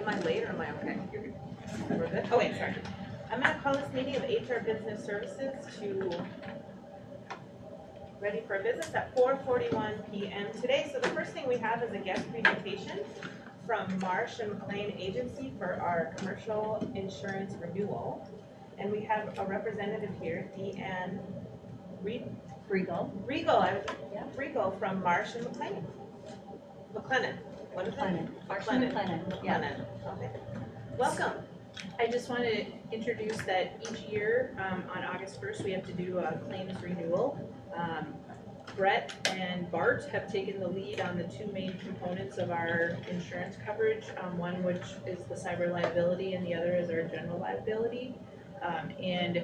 Am I late or am I okay? You're good. We're good? Oh, wait, sorry. I'm gonna call this meeting of HR Business Services to ready for business at 4:41 p.m. today. So the first thing we have is a guest presentation from Marsh and McLean Agency for our commercial insurance renewal. And we have a representative here, Deanne Regal. Regal from Marsh and McLean. McLennan. What is it? McLennan. Yeah. Okay. Welcome. I just want to introduce that each year on August 1st, we have to do a claims renewal. Brett and Bart have taken the lead on the two main components of our insurance coverage, one which is the cyber liability and the other is our general liability. And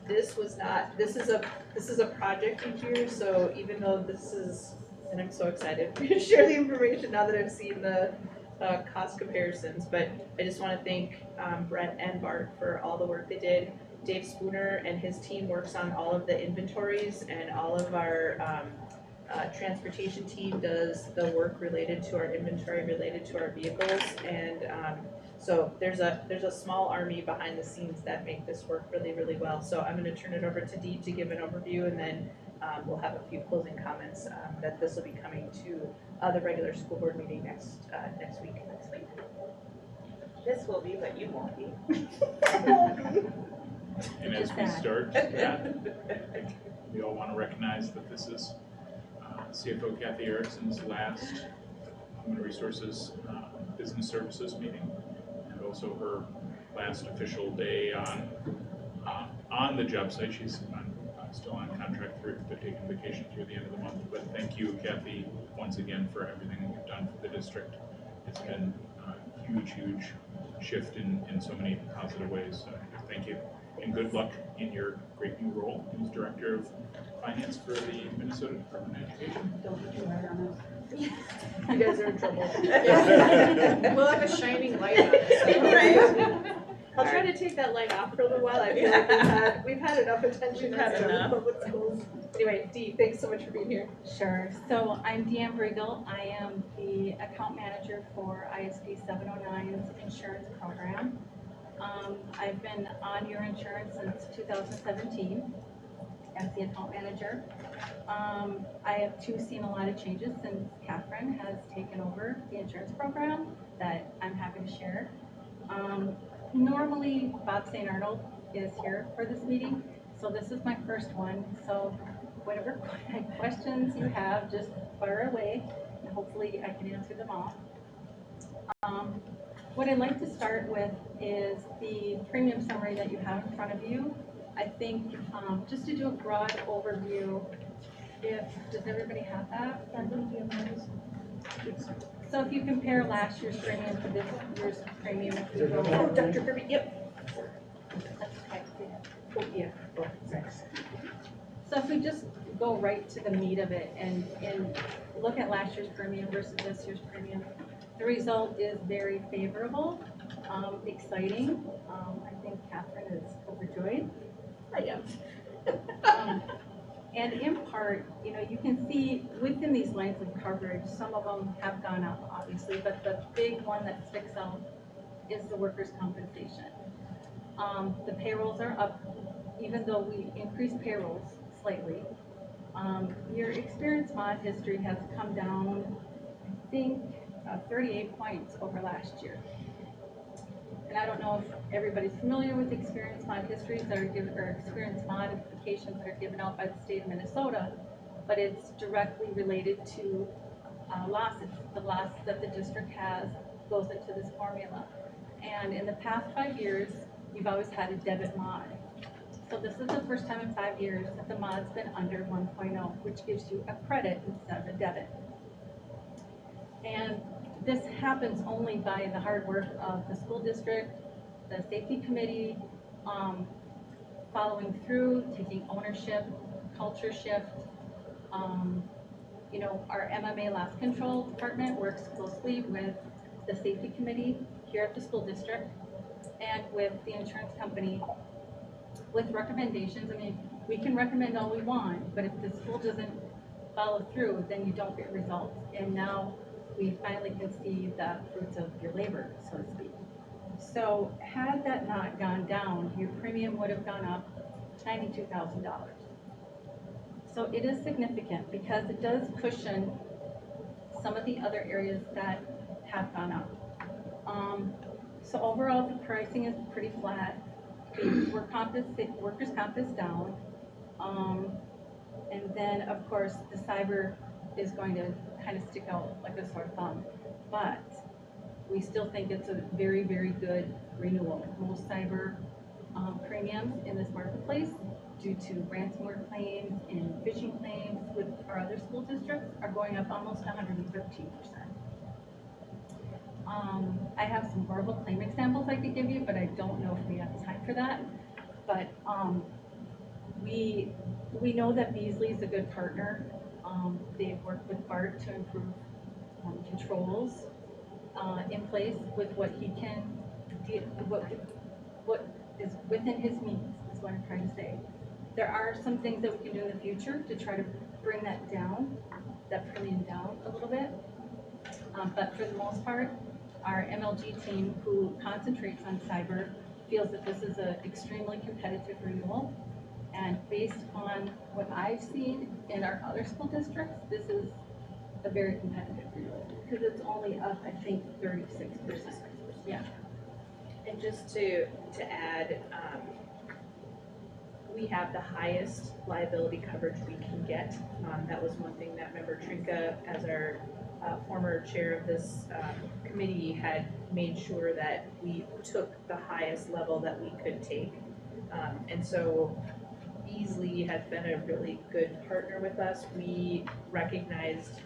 this is a project each year, so even though this is, and I'm so excited to share the information now that I've seen the cost comparisons, but I just want to thank Brett and Bart for all the work they did. Dave Spooner and his team works on all of the inventories, and all of our transportation team does the work related to our inventory, related to our vehicles, and so there's a small army behind the scenes that make this work really, really well. So I'm going to turn it over to Dee to give an overview, and then we'll have a few closing comments that this will be coming to the regular school board meeting next week. This will be, but you won't be. And as we start that, we all want to recognize that this is CFO Kathy Erickson's last Human Resources Business Services meeting, and also her last official day on the job site. She's still on contract through, taking vacation through the end of the month. But thank you, Kathy, once again for everything that you've done for the district. It's been a huge shift in so many positive ways. So thank you. And good luck in your great new role as Director of Finance for the Minnesota Department of Education. Don't put your right on You guys are in trouble. We'll have a shining light on it. Right? I'll try to take that light off for a little while. I feel like we've had enough attention. We've had enough. Public schools. Anyway, Dee, thanks so much for being here. Sure. So I'm Deanne Regal. I am the account manager for ISD 709's insurance program. I've been on your insurance since 2017 as the account manager. I have too seen a lot of changes since Catherine has taken over the insurance program that I'm happy to share. Normally, Bob St. Arnold is here for this meeting, so this is my first one. So whatever questions you have, just fire away, and hopefully I can answer them all. What I'd like to start with is the premium summary that you have in front of you. I think just to do a broad overview, does everybody have that? So if you compare last year's premium to this year's premium, if you go, Oh, Dr. Kirby, yep. that's okay. Oh, yeah. Oh, sorry. So if we just go right to the meat of it and look at last year's premium versus this year's premium, the result is very favorable, exciting. I think Catherine is overjoyed. I am. And in part, you can see within these lines of coverage, some of them have gone up, obviously, but the big one that sticks out is the workers' compensation. The payrolls are up, even though we increased payrolls slightly. Your experience mod history has come down, I think, 38 points over last year. And I don't know if everybody's familiar with experience mod histories that are given, or experience modifications that are given out by the state of Minnesota, but it's directly related to losses. The loss that the district has goes into this formula. And in the past 5 years, you've always had a debit mod. So this is the first time in 5 years that the mod's been under 1.0, which gives you a credit instead of a debit. And this happens only by the hard work of the school district, the safety committee, following through, taking ownership, culture shift. Our MMA loss control department works closely with the safety committee here at the school district and with the insurance company with recommendations. I mean, we can recommend all we want, but if the school doesn't follow through, then you don't get results. And now we finally can see the fruits of your labor, so to speak. So had that not gone down, your premium would have gone up $92,000. So it is significant because it does cushion some of the other areas that have gone up. So overall, the pricing is pretty flat. The workers' comp is down. And then, of course, the cyber is going to kind of stick out like a sore thumb. But we still think it's a very, very good renewal. Most cyber premiums in this marketplace, due to ransomware claims and phishing claims with our other school districts, are going up almost 113%. I have some horrible claim examples I could give you, but I don't know if we have time for that. But we know that Beasley is a good partner. They've worked with Bart to improve controls in place with what he can, what is within his means, is what I'm trying to say. There are some things that we can do in the future to try to bring that down, that premium down a little bit. But for the most part, our MLG team, who concentrates on cyber, feels that this is an extremely competitive renewal. And based on what I've seen in our other school districts, this is a very competitive renewal, because it's only up, I think, 36%. Yeah. And just to add, we have the highest liability coverage we can get. That was one thing that member Trinka, as our former chair of this committee, had made sure that we took the highest level that we could take. And so Beasley has been a really good partner with us. We recognized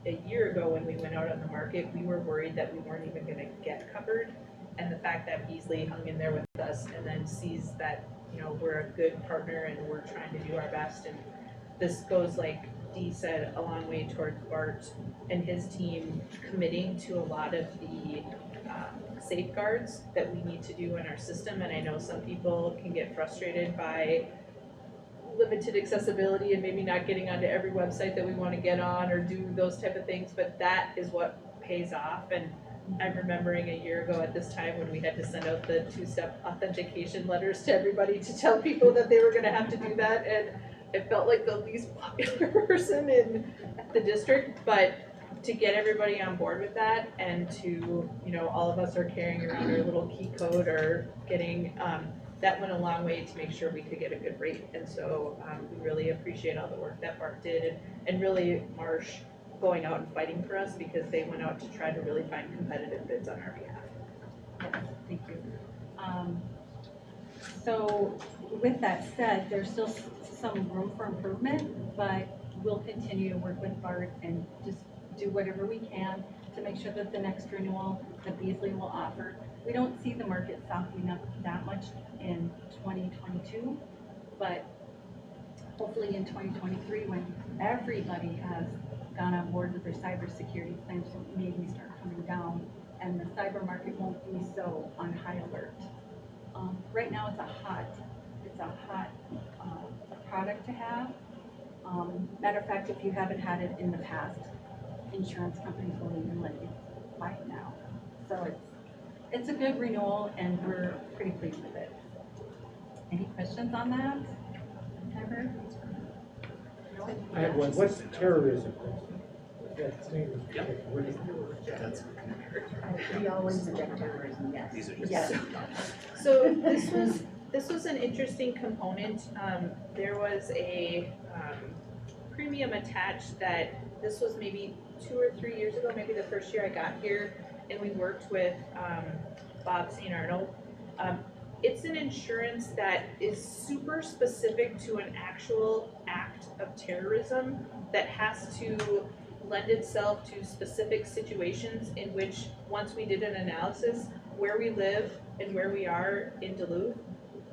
a year ago when we went out on the market, we were worried that we weren't even gonna get covered. And the fact that Beasley hung in there with us and then sees that, you know, we're a good partner and we're trying to do our best. And this goes, like Dee said, a long way towards Bart and his team committing to a lot of the safeguards that we need to do in our system. And I know some people can get frustrated by limited accessibility and maybe not getting onto every website that we want to get on or do those type of things, but that is what pays off. And I'm remembering a year ago at this time when we had to send out the 2-step authentication letters to everybody to tell people that they were going to have to do that, and it felt like the least popular person in the district. But to get everybody on board with that, and to, you know, all of us are carrying around our little key code or getting that went a long way to make sure we could get a good rate. And so we really appreciate all the work that Bart did, and really Marsh going out and fighting for us, because they went out to try to really find competitive bids on our behalf. Yes, thank you. So with that said, there's still some room for improvement, but we'll continue to work with Bart and just do whatever we can to make sure that the next renewal that Beasley will offer. We don't see the market softening up that much in 2022, but hopefully in 2023, when everybody has gone on board with their cybersecurity claims, maybe start coming down, and the cyber market won't be so on high alert. Right now, it's a hot product to have. Matter of fact, if you haven't had it in the past, insurance companies will even let you buy it now. So it's a good renewal, and we're pretty pleased with it. Any questions on that? Ever? I have one. What's terrorism? We always reject terrorism, yes. These are just. Yes. So this was an interesting component. There was a premium attached that this was maybe 2 or 3 years ago, maybe the first year I got here, and we worked with Bob St. Arnold. It's an insurance that is super specific to an actual act of terrorism that has to lend itself to specific situations, in which, once we did an analysis, where we live and where we are in Duluth,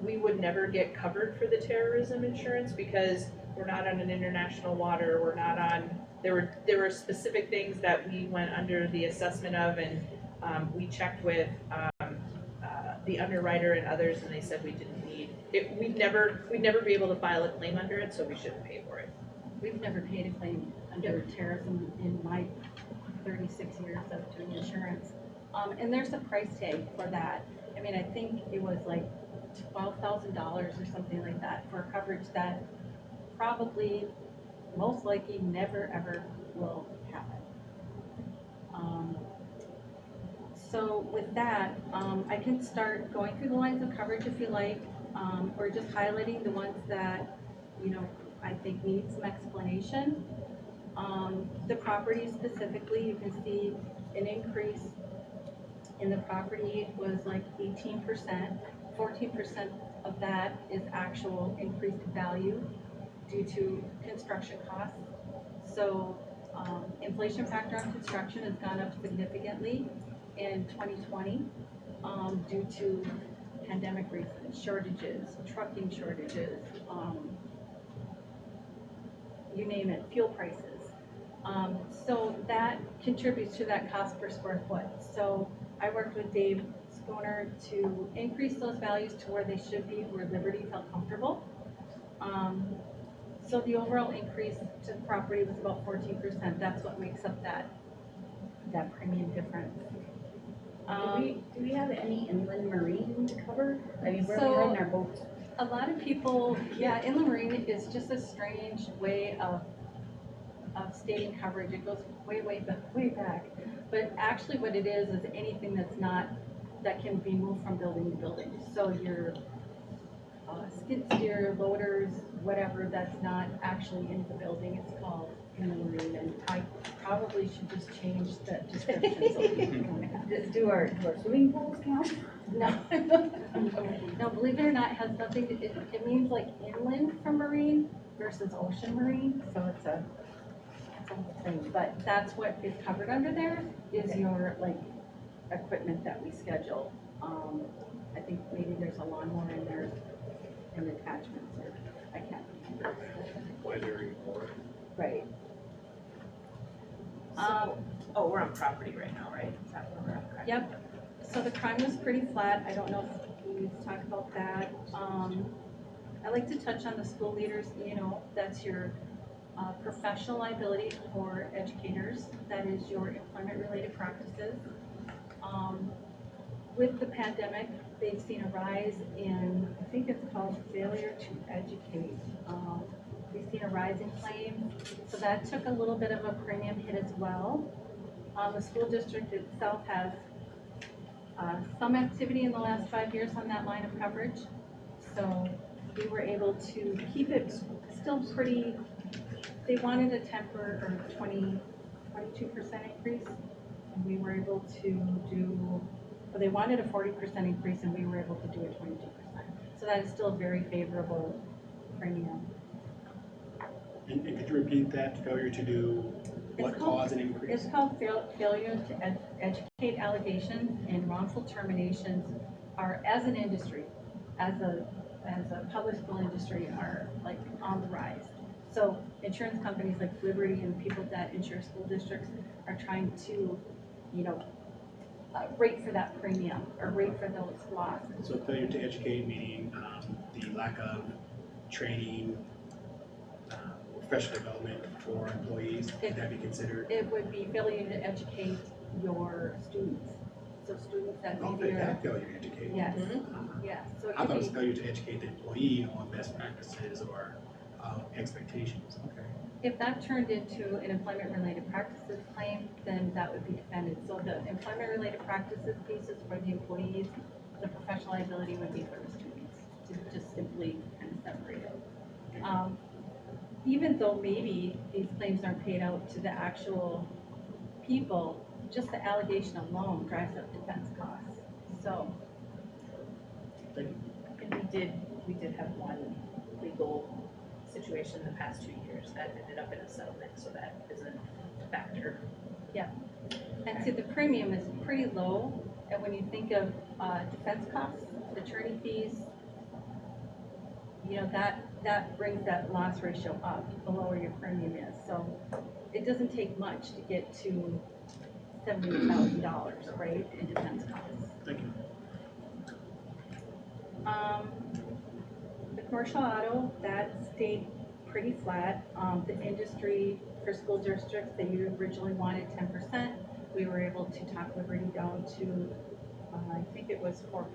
we would never get covered for the terrorism insurance, because we're not on an international water, we're not on, there were specific things that we went under the assessment of, and we checked with the underwriter and others, and they said we didn't need it. We'd never be able to file a claim under it, so we shouldn't pay for it. We've never paid a claim under terrorism in my 36 years of doing insurance. And there's a price tag for that. I mean, I think it was like $12,000 or something like that for coverage that probably, most likely, never, ever will happen. So with that, I can start going through the lines of coverage if you like, or just highlighting the ones that, you know, I think need some explanation. The property specifically, you can see an increase in the property was like 18%. 14% of that is actual increased value due to construction costs. So inflation factor on construction has gone up significantly in 2020 due to pandemic reasons, shortages, trucking shortages, you name it, fuel prices. So that contributes to that cost per square foot. So I worked with Dave Spooner to increase those values to where they should be, where Liberty felt comfortable. So the overall increase to the property was about 14%. That's what makes up that premium difference. Do we have any inland marine covered? I mean, where So- we're riding our boats. A lot of people, yeah, inland marine is just a strange way of stating coverage. It goes way back. But actually what it is anything that can be moved from building to building. So your skid steer, loaders, whatever, that's not actually in the building, it's called inland marine. And I probably should just change that description so people don't have. Do our swimming pools count? No. No, believe it or not, it has nothing to, it means like inland from marine versus ocean marine, so it's a whole thing. But that's what is covered under there, is your like equipment that we schedule. I think maybe there's a lawnmower in there and attachments, or I can't remember. Right. Oh, we're on property right now, right? Is that where we're at? Okay. Yep, so the crime was pretty flat, I don't know if we need to talk about that. I like to touch on the school leaders, you know, that's your professional liability for educators, that is your employment-related practices. With the pandemic, they've seen a rise in, I think it's called failure to educate. We've seen a rise in claims, so that took a little bit of a premium hit as well. The school district itself has some activity in the last 5 years on that line of coverage. So we were able to keep it still pretty, they wanted a 22% increase. And we were able to do, well, they wanted a 40% increase and we were able to do a 22%. So that is still a very favorable premium. And could you repeat that, failure to do what cause an increase? It's called failure to educate allegations, and wrongful terminations are, as an industry, as a public school industry, are like on the rise. So insurance companies like Liberty and people that insure school districts are trying to, you know, rate for that premium or rate for those losses. So failure to educate, meaning the lack of training, professional development for employees, could that be considered? It would be failure to educate your students. So students that Oh, maybe they are, have failure to educate. yes, yes. So it I thought it could was be, failure to educate the employee on best practices or expectations. Okay. if that turned into an employment-related practices claim, then that would be defended. So the employment-related practices piece is for the employees, the professional liability would be for the students, to just simply kind of separate it. Even though maybe these claims aren't paid out to the actual people, just the allegation alone drives up defense costs. So, Thank you. And we did have one legal situation in the past 2 years that ended up in a settlement, so that isn't a factor. and see, the premium is pretty low, and when you think of defense costs, attorney fees, you know, that brings that loss ratio up, the lower your premium is. So it doesn't take much to get to $78,000, right, in defense costs. Thank you. The commercial auto, that stayed pretty flat. The industry for school districts, they originally wanted 10%. we were able to talk Liberty down to, I think it was 4%.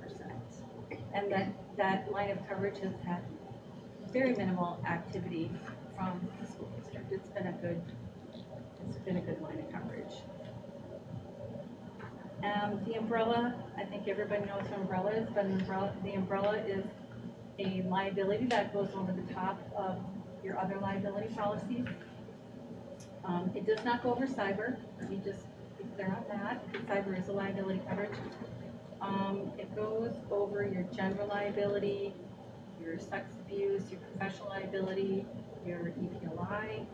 And that line of coverage has had very minimal activity from the school district. It's been a good line of coverage. The umbrella, I think everybody knows what umbrella is, but the umbrella is a liability that goes over the top of your other liability policies. It does not go over cyber. Let me just be clear on that, because cyber is a liability coverage. It goes over your general liability, your sex abuse, your professional liability, your EPLI,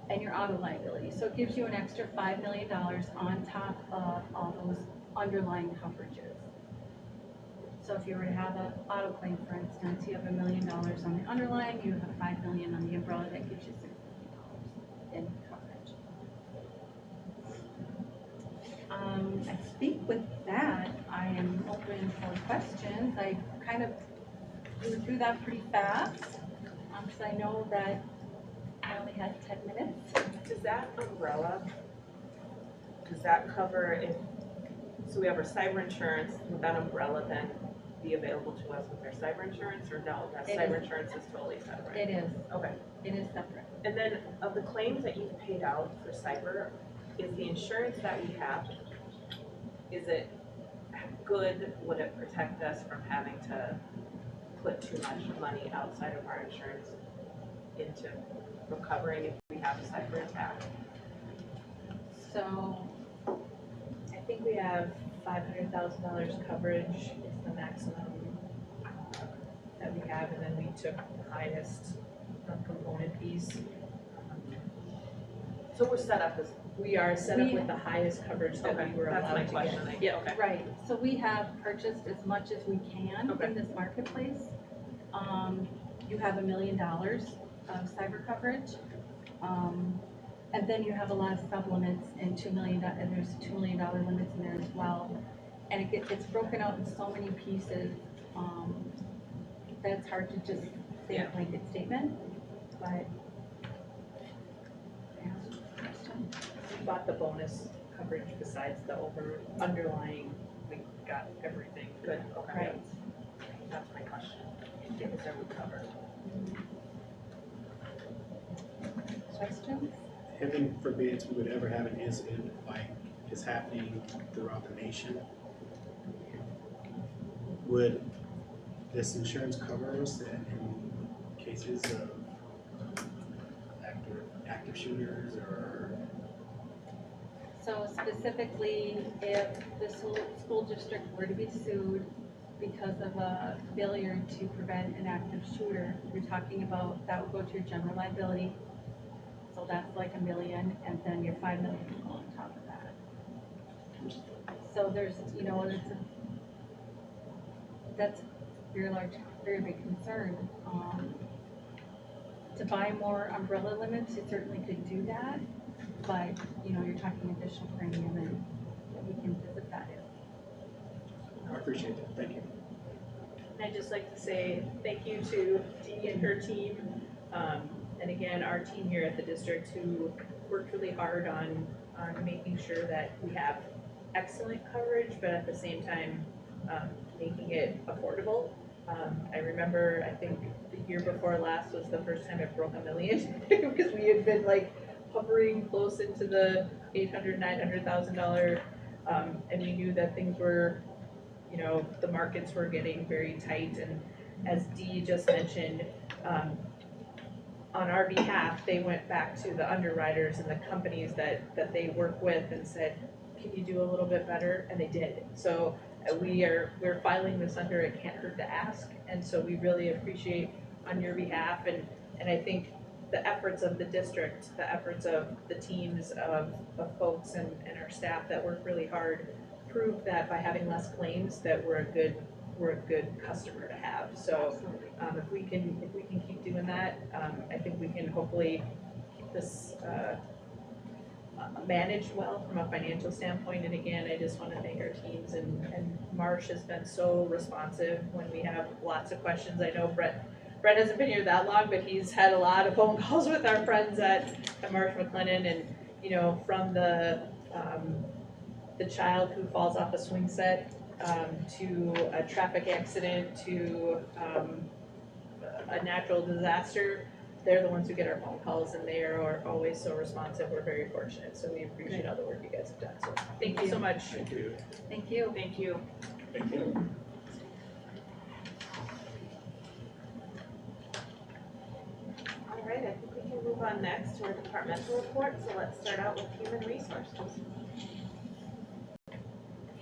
and your auto liability. So it gives you an extra $5 million on top of all those underlying coverages. So if you were to have an auto claim, for instance, you have $1 million on the underlying, you have $5 million on the umbrella, that gives you $6 million in coverage. I think with that, I am open for questions. I kind of flew through that pretty fast, because I know that I only had 10 minutes. Does that umbrella, does that cover if, so we have our cyber insurance, would that umbrella then be available to us with our cyber insurance, or no, that It cyber is. insurance is totally separate? It is. Okay, It is separate. and then of the claims that you've paid out for cyber, is the insurance that we have, is it good? Would it protect us from having to put too much money outside of our insurance into recovering if we have a cyber attack? So, I think we have $500,000 coverage is the maximum that we have, and then we took the highest component piece. So we're set up as, We are set up with the highest coverage that okay, we were that's my allowed to question, I get. get, okay. right, so we have purchased as much as we can Okay. in this marketplace. You have $1 million of cyber coverage. And then you have a lot of supplements and $2 million, and there's $2 million limits in there as well. And it's broken out in so many pieces, that it's hard to just say a blanket statement, but. We bought the bonus coverage besides the underlying, we got everything. Good, okay. Right. That's my question. Is there we covered? Questions? Heaven forbids we would ever have an incident like is happening throughout the nation. Would this insurance cover us in cases of active shooters or? So specifically, if the school district were to be sued because of a failure to prevent an active shooter, you're talking about, that would go to your general liability. So that's like $1 million, and then your $5 million will go on top of that. So there's, that's a very large, very big concern. To buy more umbrella limits, you certainly could do that, but, you're talking additional premium, and we can visit that in. I appreciate that, thank you. And I'd just like to say thank you to Dee and her team, and again, our team here at the district who worked really hard on making sure that we have excellent coverage, but at the same time, making it affordable. I remember, I think the year before last was the first time it broke $1 million, because we had been like hovering close into the $800,000, $900,000, and we knew that things were, the markets were getting very tight, and as Dee just mentioned, on our behalf, they went back to the underwriters and the companies that they work with and said, can you do a little bit better? And they did. So we're filing this under It Can't Hurt to Ask, and so we really appreciate on your behalf, and I think the efforts of the district, the efforts of the teams of folks and our staff that work really hard prove that by having less claims that we're a good customer to have. So if we can keep doing that, I think we can hopefully keep this managed well from a financial standpoint. And again, I just want to thank our teams, and Marsh has been so responsive when we have lots of questions. I know Brett hasn't been here that long, but he's had a lot of phone calls with our friends at Marsh McLennan, and you know, from the child who falls off a swing set, to a traffic accident, to, a natural disaster, they're the ones who get our phone calls, and they are always so responsive. We're very fortunate, so we appreciate all the work you guys have done, so thank you so much. Thank you. Thank you. Thank you. Thank you. All right, I think we can move on next to our departmental report, so let's start out with human resources.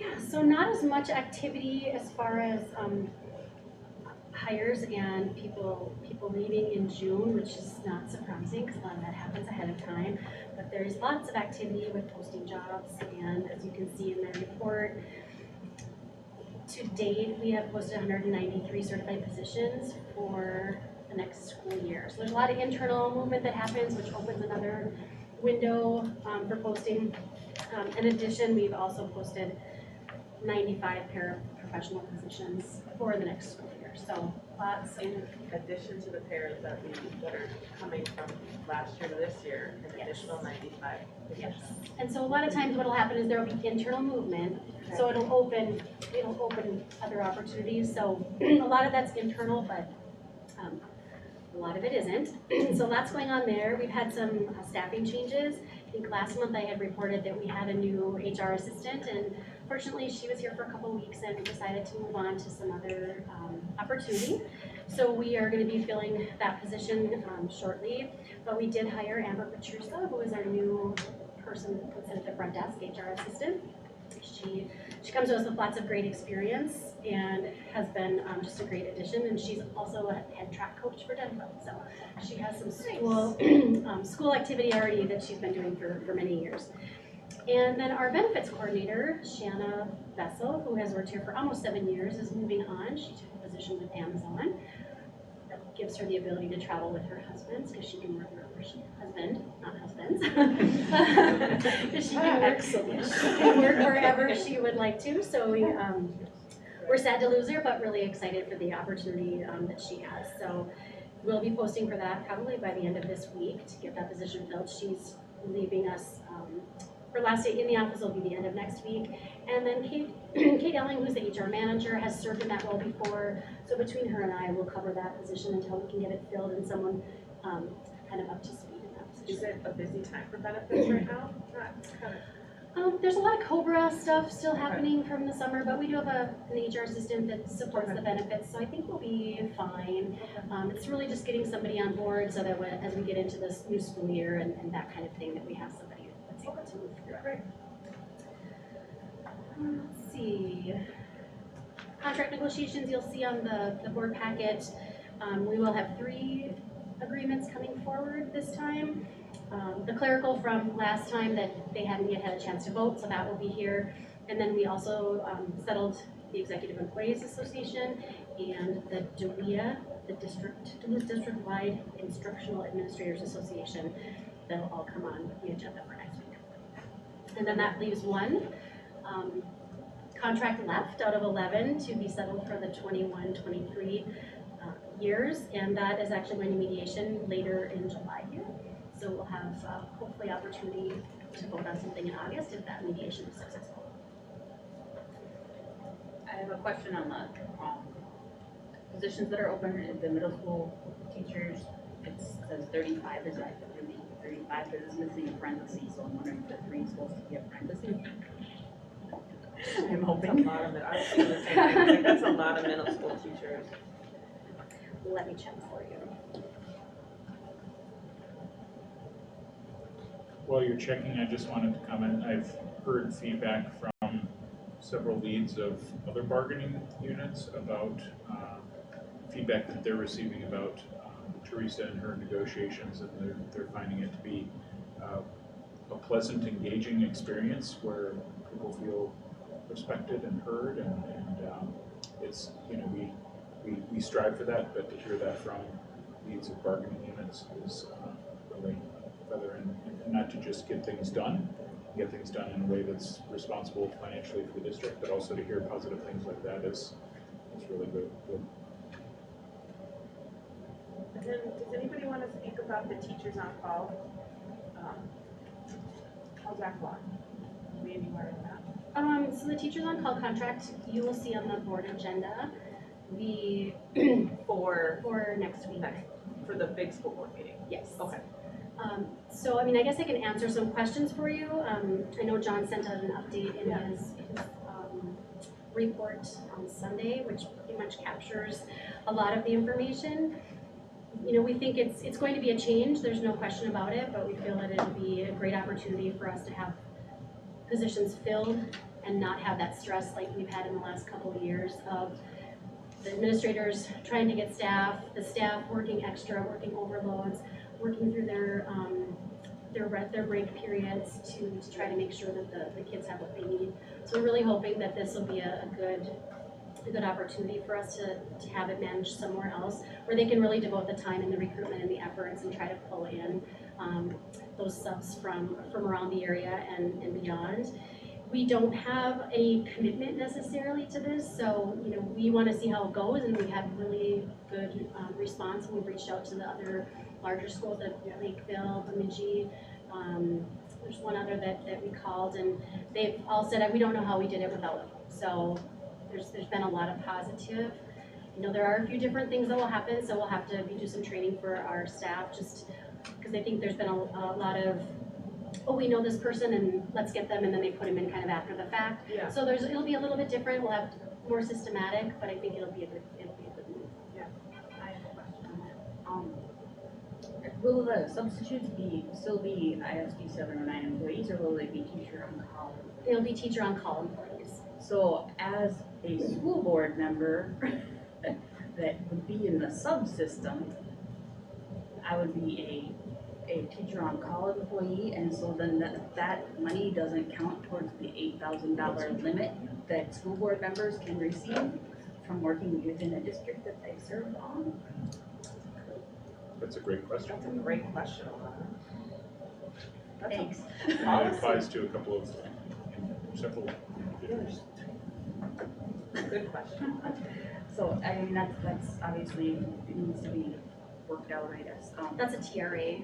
Yeah, so not as much activity as far as hires and people leaving in June, which is not surprising because a lot of that happens ahead of time. But there's lots of activity with posting jobs, and as you can see in the report, to date, we have posted 193 certified positions for the next school year. So there's a lot of internal movement that happens, which opens another window for posting. In addition, we've also posted 95 paraprofessional positions for the next school year. So lots. In addition to the pairs that are coming from last year to this year, an additional 95 Yes. positions. And so a lot of times what'll happen is there'll be internal movement, so it'll open other opportunities. So a lot of that's internal, but a lot of it isn't. So lots going on there. We've had some staffing changes. I think last month I had reported that we had a new HR assistant, and fortunately she was here for a couple of weeks and decided to move on to some other opportunity. So we are going to be filling that position shortly. But we did hire Amber Petrusa, who is our new person who sits at the front desk, HR assistant. She comes to us with lots of great experience and has been just a great addition. And she's also a head track coach for Denver. So she has some school activity already that she's been doing for many years. And then our benefits coordinator, Shanna Vessel, who has worked here for almost 7 years, is moving on. She took a position with Amazon. That gives her the ability to travel with her husbands, because she can work wherever she, not husbands. Because she can work wherever she would like to. So we're sad to lose her, but really excited for the opportunity that she has. So we'll be posting for that probably by the end of this week to get that position filled. She's leaving us. Her last day in the office will be the end of next week. And then Kate Elling, who's the HR manager, has served in that role before. So between her and I, we'll cover that position until we can get it filled and someone kind of up to speed in that position. Is it a busy time for benefits right now? There's a lot of COBRA stuff still happening from the summer, but we do have an HR assistant that supports the benefits, so I think we'll be fine. It's really just getting somebody on board so that as we get into this new school year and that kind of thing, that we have somebody that's able to move through it. Let's see. Contract negotiations, you'll see on the board packet. We will have 3 agreements coming forward this time. The clerical from last time that they hadn't yet had a chance to vote, so that will be here. And then we also settled the Executive Employees Association and the DOEA, the Duluth District-wide Instructional Administrators Association. They'll all come on the agenda for next week. And then that leaves 1 contract left out of 11 to be settled for the 21-23 years, and that is actually going to mediation later in July here. So we'll have hopefully opportunity to vote on something in August if that mediation is successful. I have a question on the positions that are open at the middle school teachers. It says 35, is that really 35, but it's missing a parenthesis, so I'm wondering if the 3 is supposed to be a parenthesis. I'm hoping. That's a lot of I was thinking the same thing. Like, that's a lot of middle school teachers. Let me check for you. While you're checking, I just wanted to comment. I've heard feedback from several leads of other bargaining units about feedback that they're receiving about Teresa and her negotiations, and they're finding it to be a pleasant, engaging experience where people feel respected and heard, and it's, you know, we strive for that, but to hear that from leads of bargaining units is really feather, and not to just get things done in a way that's responsible financially for the district, but also to hear positive things like that is really good. And then, does anybody want to speak about the teachers on call How's that going? Are we anywhere in that? So the teachers on call contract, you will see on the board agenda, the, for next week. For the big school board meeting? Yes. Okay. So, I mean, I guess I can answer some questions for you. I know John sent out an update in his report on Sunday, which pretty much captures a lot of the information. You know, we think it's going to be a change, there's no question about it, but we feel that it'll be a great opportunity for us to have positions filled and not have that stress like we've had in the last couple of years of the administrators trying to get staff, the staff working extra, working overloads, working through their break periods to try to make sure that the kids have what they need. So we're really hoping that this will be a good opportunity for us to have it managed somewhere else where they can really devote the time and the recruitment and the efforts and try to pull in those subs from around the area and beyond. We don't have any commitment necessarily to this, so you know we want to see how it goes, and we have really good response. We've reached out to the other larger schools at Lakeville, Bemidji. There's one other that we called, and they've all said we don't know how we did it without them. So there's been a lot of positive. You know, there are a few different things that will happen, so we'll have to do some training for our staff, just because I think there's been a lot of, oh, we know this person and let's get them, and then they put them in kind of after the fact. Yeah. So it'll be a little bit different. We'll have more systematic, but I think it'll be a good move. I have a question on that. Will the substitutes still be ISD 709 employees, or will they be teacher on call? It'll be teacher on call employees. So as a school board member that would be in the subsystem, I would be a teacher on call employee, and so then that money doesn't count towards the $8,000 limit that school board members can receive from working within a district that they serve on. That's a great question. That's a great question, Alana. That's a Thanks. And it policy. applies to a couple of, several years. Good question. So, I mean, that's obviously, it needs to be worked out, I guess. That's a TRA,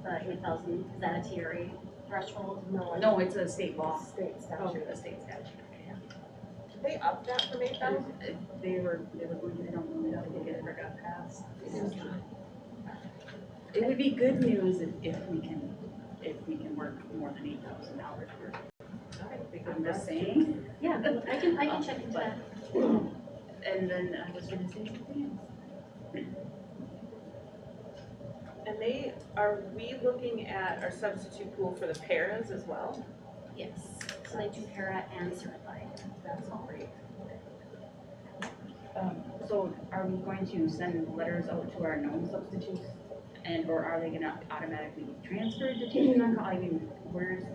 the 8,000, is that a TRA threshold? No, it's a state law. State Oh, statute. a state statute. Did they up that from 8,000? They were going, I don't know if it ever got passed. It would be good news if we can work more than $8,000 worth. I'm just saying. Yeah, I can check into that. And then I was gonna say something else. And are we looking at our substitute pool for the paras as well? Yes, so they do para and certified. That's great. So are we going to send letters out to our known substitutes? Or are they gonna automatically be transferred to teachers on call? I mean,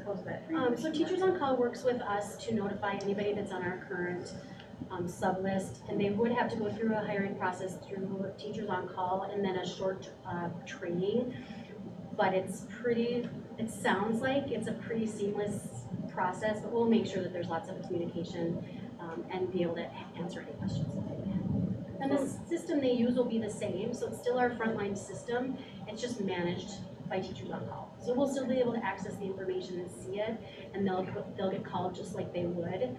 how's that transition? So Teachers on Call works with us to notify anybody that's on our current sub list, and they would have to go through a hiring process through Teachers on Call and then a short training. But it sounds like it's a pretty seamless process, but we'll make sure that there's lots of communication and be able to answer any questions that they have. And the system they use will be the same, so it's still our frontline system, it's just managed by Teachers on Call. So we'll still be able to access the information and see it, and they'll get called just like they would.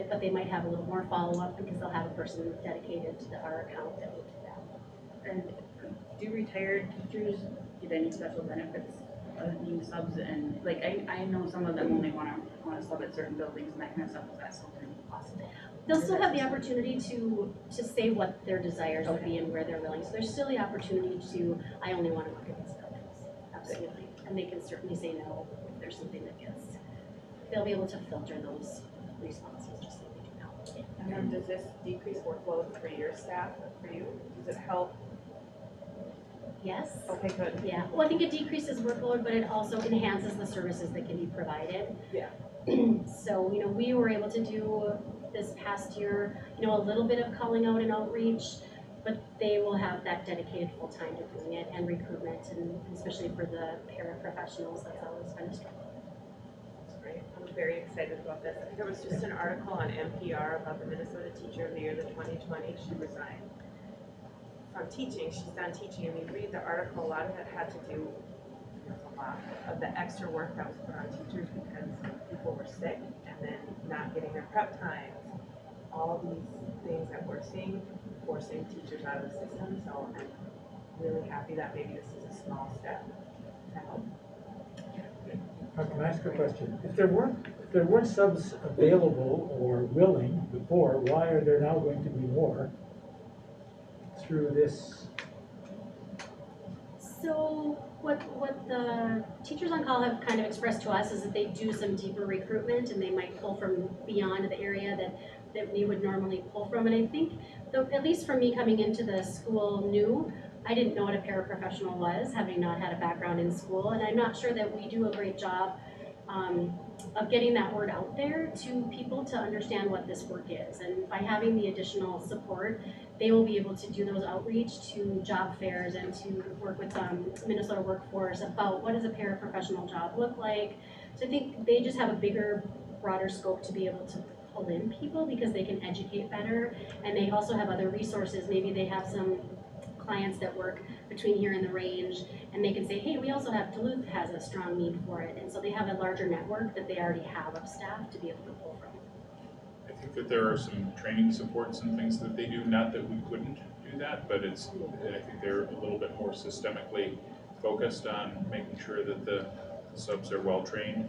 But they might have a little more follow-up because they'll have a person dedicated to our account that will do that. And do retired teachers get any special benefits being subs? And like, I know some of them only wanna sub at certain buildings and that kind of stuff. Is that something possible? They'll still have the opportunity to say what their desires would be and where they're willing. So there's still the opportunity to, I only want to work at these buildings, absolutely. And they can certainly say no if there's something that gets, they'll be able to filter those responses just like we do now. And then does this decrease workload for your staff, for you? Does it help? Yes? Okay, good. Yeah, well, I think it decreases workload, but it also enhances the services that can be provided. Yeah. So, you know, we were able to do this past year, you know, a little bit of calling out and outreach, but they will have that dedicated full time to doing it and recruitment, and especially for the paraprofessionals, that's always been a struggle. That's great. I'm very excited about this. I think there was just an article on NPR about the Minnesota Teacher of the Year, the 2020. She resigned from teaching. She's done teaching, and we read the article. A lot of it had to do a lot of the extra work that was put on teachers because people were sick and then not getting their prep times. All these things that we're seeing, forcing teachers out of the system, so I'm really happy that maybe this is a small step to help. Can I ask a question? If there weren't subs available or willing before, why are there now going to be more through this? So what the teachers on call have kind of expressed to us is that they do some deeper recruitment and they might pull from beyond the area that we would normally pull from. And I think, though, at least for me coming into the school new, I didn't know what a paraprofessional was, having not had a background in school. And I'm not sure that we do a great job of getting that word out there to people to understand what this work is. And by having the additional support, they will be able to do those outreach to job fairs and to work with Minnesota Workforce about what does a paraprofessional job look like. So I think they just have a bigger, broader scope to be able to pull in people because they can educate better. And they also have other resources. Maybe they have some clients that work between here and the range, and they can say, hey, we also have, Duluth has a strong need for it. And so they have a larger network that they already have of staff to be able to pull from. I think that there are some training supports and things that they do, not that we couldn't do that, but I think they're a little bit more systemically focused on making sure that the subs are well trained.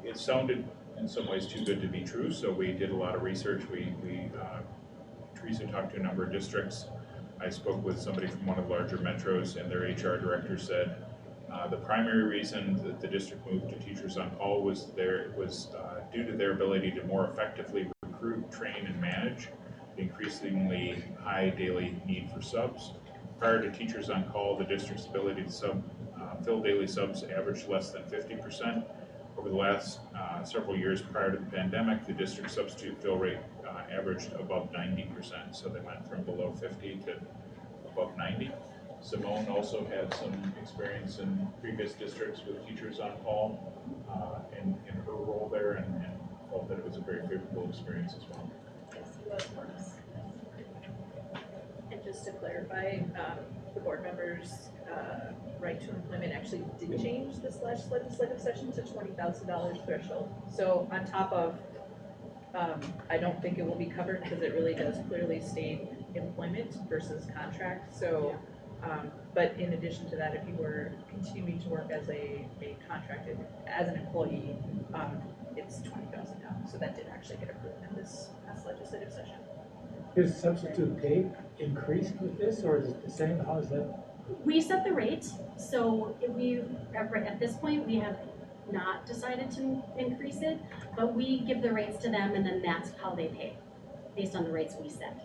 It sounded in some ways too good to be true, so we did a lot of research. Teresa talked to a number of districts. I spoke with somebody from one of the larger metros, and their HR director said the primary reason that the district moved to teachers on call was due to their ability to more effectively recruit, train, and manage the increasingly high daily need for subs. Prior to teachers on call, the district's ability to fill daily subs averaged less than 50%. Over the last several years prior to the pandemic, the district substitute fill rate averaged above 90%. So they went from below 50 to above 90. Simone also had some experience in previous districts with teachers on call in her role there and felt that it was a very favorable experience as well. Yes, he was for us. And just to clarify, the board members' right to employment actually did change this last legislative session to $20,000 threshold. So on top of, I don't think it will be covered because it really does clearly state employment versus contract. So, but in addition to that, if you were continuing to work as a contracted, as an employee, it's $20,000. So that did actually get approved in this past legislative session. Is substitute pay increased with this, or is it the same? How is that? We set the rate, so at this point, we have not decided to increase it, but we give the rates to them and then that's how they pay, based on the rates we set.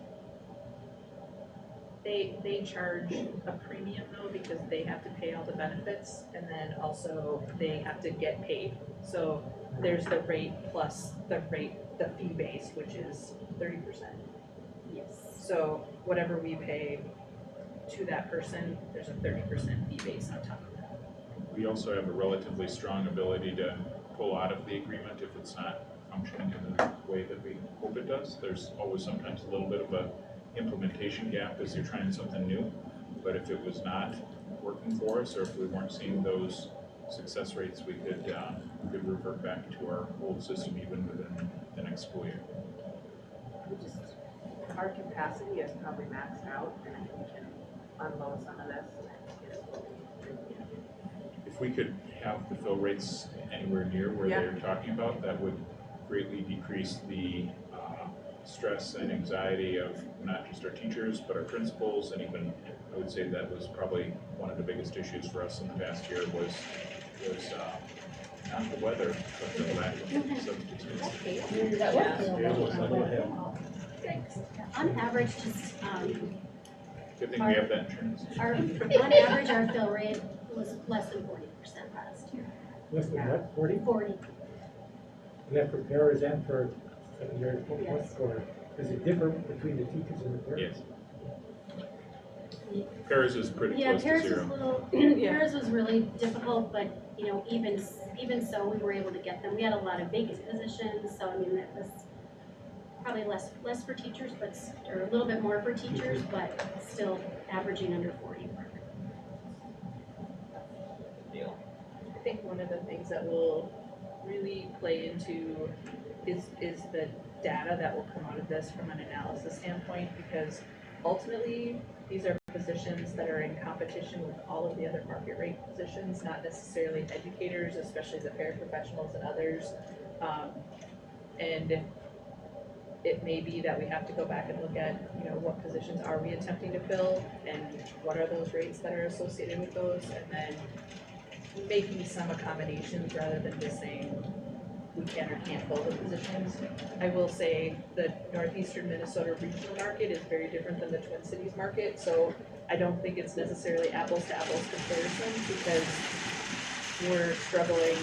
They charge a premium though because they have to pay all the benefits and then also they have to get paid. So there's the rate plus the fee base, which is 30%. Yes. So whatever we pay to that person, there's a 30% fee base on top of that. We also have a relatively strong ability to pull out of the agreement if it's not functioning in the way that we hope it does. There's always sometimes a little bit of a implementation gap as you're trying something new, but if it was not working for us or if we weren't seeing those success rates, we could revert back to our old system even within the next school year. Our capacity is probably maxed out, and I think we can unload some of this. If we could have the fill rates anywhere near where they're talking about, that would greatly decrease the stress and anxiety of not just our teachers, but our principals, and even, I would say that was probably one of the biggest issues for us in the past year was not the weather, but the lack of substitutes. On average, just, Good thing we have that insurance. on average, our fill rate was less than 40% last year. Less than what, 40? 40. Is that for paras and for secondary? Yes. Or does it differ between the teachers and the paras? Yes. Paras is pretty Yeah, close to Paris was zero. a little, Paris was really difficult, but, you know, even so, we were able to get them. We had a lot of vacant positions, so I mean, that was probably less for teachers, but, or a little bit more for teachers, but still averaging under 40. think one of the things that will really play into is the data that will come out of this from an analysis standpoint, because ultimately, these are positions that are in competition with all of the other market rate positions, not necessarily educators, especially the paraprofessionals and others. And it may be that we have to go back and look at, you know, what positions are we attempting to fill and what are those rates that are associated with those, and then making some accommodations rather than just saying we can or can't fill the positions. I will say the northeastern Minnesota regional market is very different than the Twin Cities market, so I don't think it's necessarily apples to apples comparison, because we're struggling,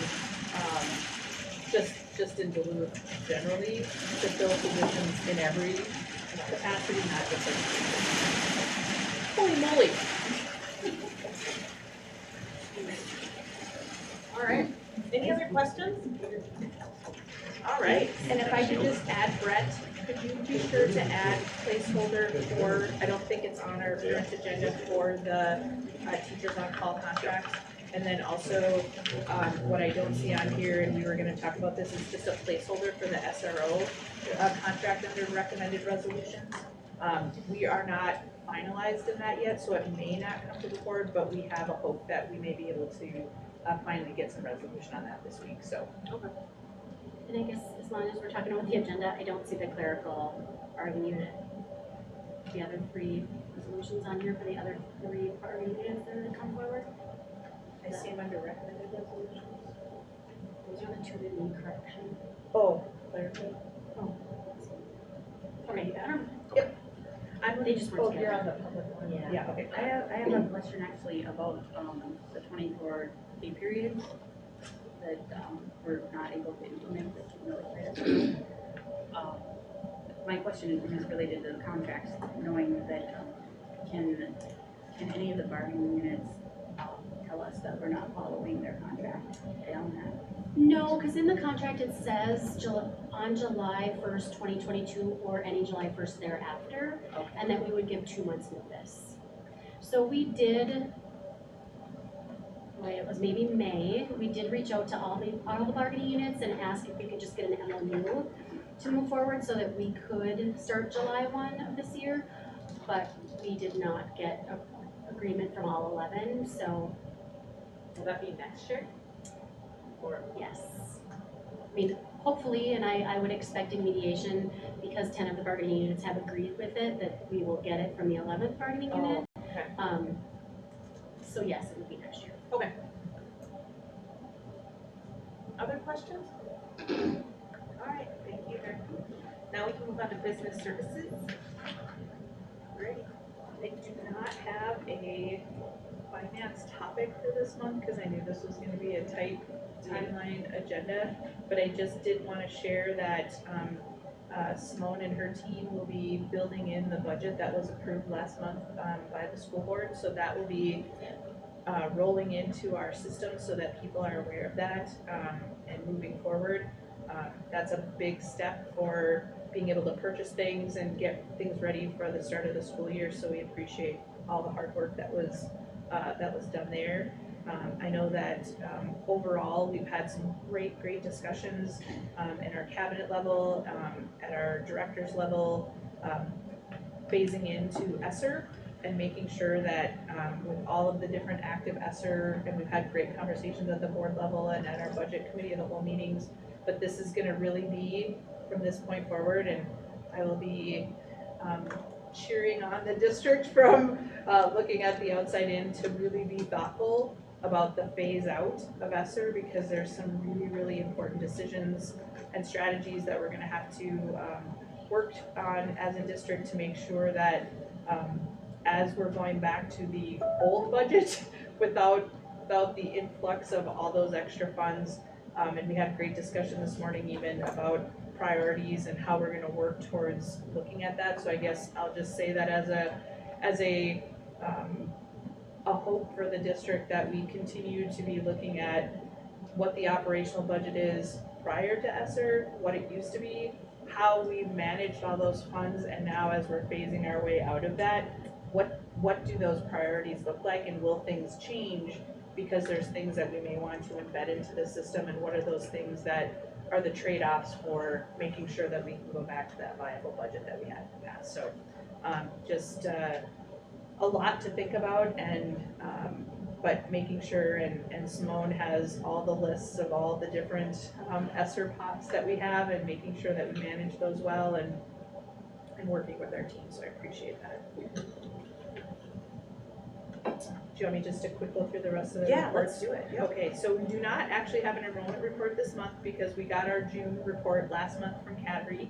just in Duluth generally, to fill positions in every capacity, not just education. Holy moly! All right, any other questions? All right, And if I could just add, Brett, could you be sure to add placeholder for, I don't think it's on our current agenda, for the teachers on call contracts. And then also, what I don't see on here, and we were gonna talk about this, is just a placeholder for the SRO contract under recommended resolutions. We are not finalized in that yet, so it may not come to the board, but we have a hope that we may be able to finally get some resolution on that this week, so. And I guess as long as we're talking about the agenda, I don't see the clerical bargaining unit. The other three resolutions on here for the other three bargaining units that are to come forward. I see them under recommended resolutions. Those are the two that need correction. Oh, clerical. Okay, I don't, They just weren't you're together. on the public one. Yeah. Yeah, okay. I have a question actually about, the 24 pay periods that, we're not able to implement, that you notified us. My question is related to the contracts, knowing that, can any of the bargaining units, tell us that we're not following their contract down that? No, because in the contract it says on July 1st, 2022, or any July 1st thereafter, Okay. and that we would give 2 months notice. So we did, it was maybe May, we did reach out to all the bargaining units and ask if we could just get an MOU to move forward so that we could start July 1 of this year, but we did not get an agreement from all 11, so will that be next year? Or, yes. I mean, hopefully, and I would expect in mediation, because 10 of the bargaining units have agreed with it, that we will get it from the 11th bargaining unit. okay. So yes, it would be next year. Okay. Other questions? All right, thank you, Eric. Now we can move on to business services. Great. I do not have a finance topic for this month, because I knew this was gonna be a tight timeline agenda, but I just did want to share that Simone and her team will be building in the budget that was approved last month by the school board, so that will be rolling into our system so that people are aware of that and moving forward. That's a big step for being able to purchase things and get things ready for the start of the school year, so we appreciate all the hard work that was done there. I know that overall, we've had some great discussions in our cabinet level, at our director's level, phasing into ESSER and making sure that with all of the different active ESSER, and we've had great conversations at the board level and at our budget committee of the whole meetings, but this is gonna really be from this point forward, and I will be cheering on the district from looking at the outside in to really be thoughtful about the phase out of ESSER, because there's some really important decisions and strategies that we're gonna have to work on as a district to make sure that as we're going back to the old budget without the influx of all those extra funds, and we had a great discussion this morning even about priorities and how we're gonna work towards looking at that. So I guess I'll just say that as a hope for the district, that we continue to be looking at what the operational budget is prior to ESSER, what it used to be, how we've managed all those funds, and now as we're phasing our way out of that, what do those priorities look like, and will things change because there's things that we may want to embed into the system, and what are those things that are the trade-offs for making sure that we can go back to that viable budget that we had in the past. So just a lot to think about, and but making sure, and Simone has all the lists of all the different ESSER pots that we have, and making sure that we manage those well, and working with our team, so I appreciate that. Do you want me just to quick go through the rest of the Yeah, reports? let's do it, yep. Okay, so we do not actually have an enrollment report this month because we got our June report last month from CADRE.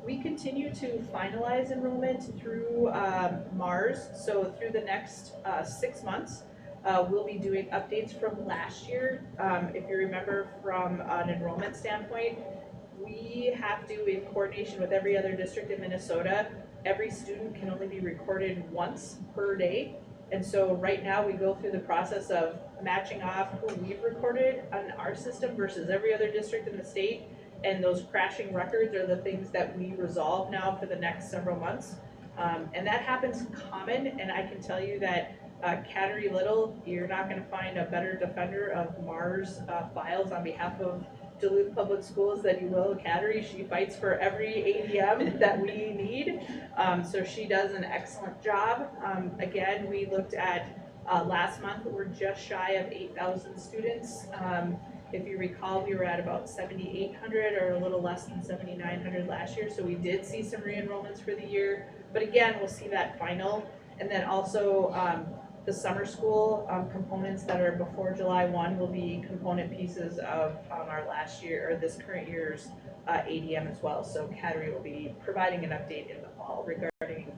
We continue to finalize enrollment through MARS, so through the next 6 months. We'll be doing updates from last year. If you remember, from an enrollment standpoint, we have to, in coordination with every other district in Minnesota, every student can only be recorded once per day. And so right now we go through the process of matching off who we've recorded on our system versus every other district in the state. And those crashing records are the things that we resolve now for the next several months. And that happens common, and I can tell you that CADRE Little, you're not gonna find a better defender of MARS files on behalf of Duluth Public Schools than you will CADRE. She fights for every ADM that we need. So she does an excellent job. Again, we looked at last month, we're just shy of 8,000 students. If you recall, we were at about 7,800 or a little less than 7,900 last year. So we did see some re-enrollments for the year. But again, we'll see that final. And then also the summer school components that are before July 1 will be component pieces of our last year, or this current year's ADM as well. So CADRE will be providing an update in the fall regarding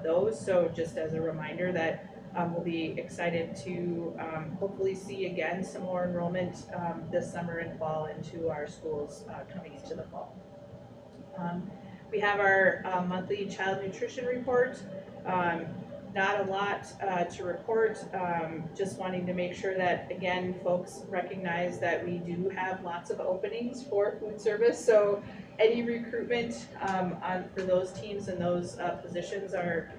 those. So just as a reminder that we'll be excited to hopefully see again some more enrollment this summer and fall into our schools coming into the fall. We have our monthly child nutrition report. Not a lot to report, just wanting to make sure that, again, folks recognize that we do have lots of openings for food service. So any recruitment for those teams and those positions are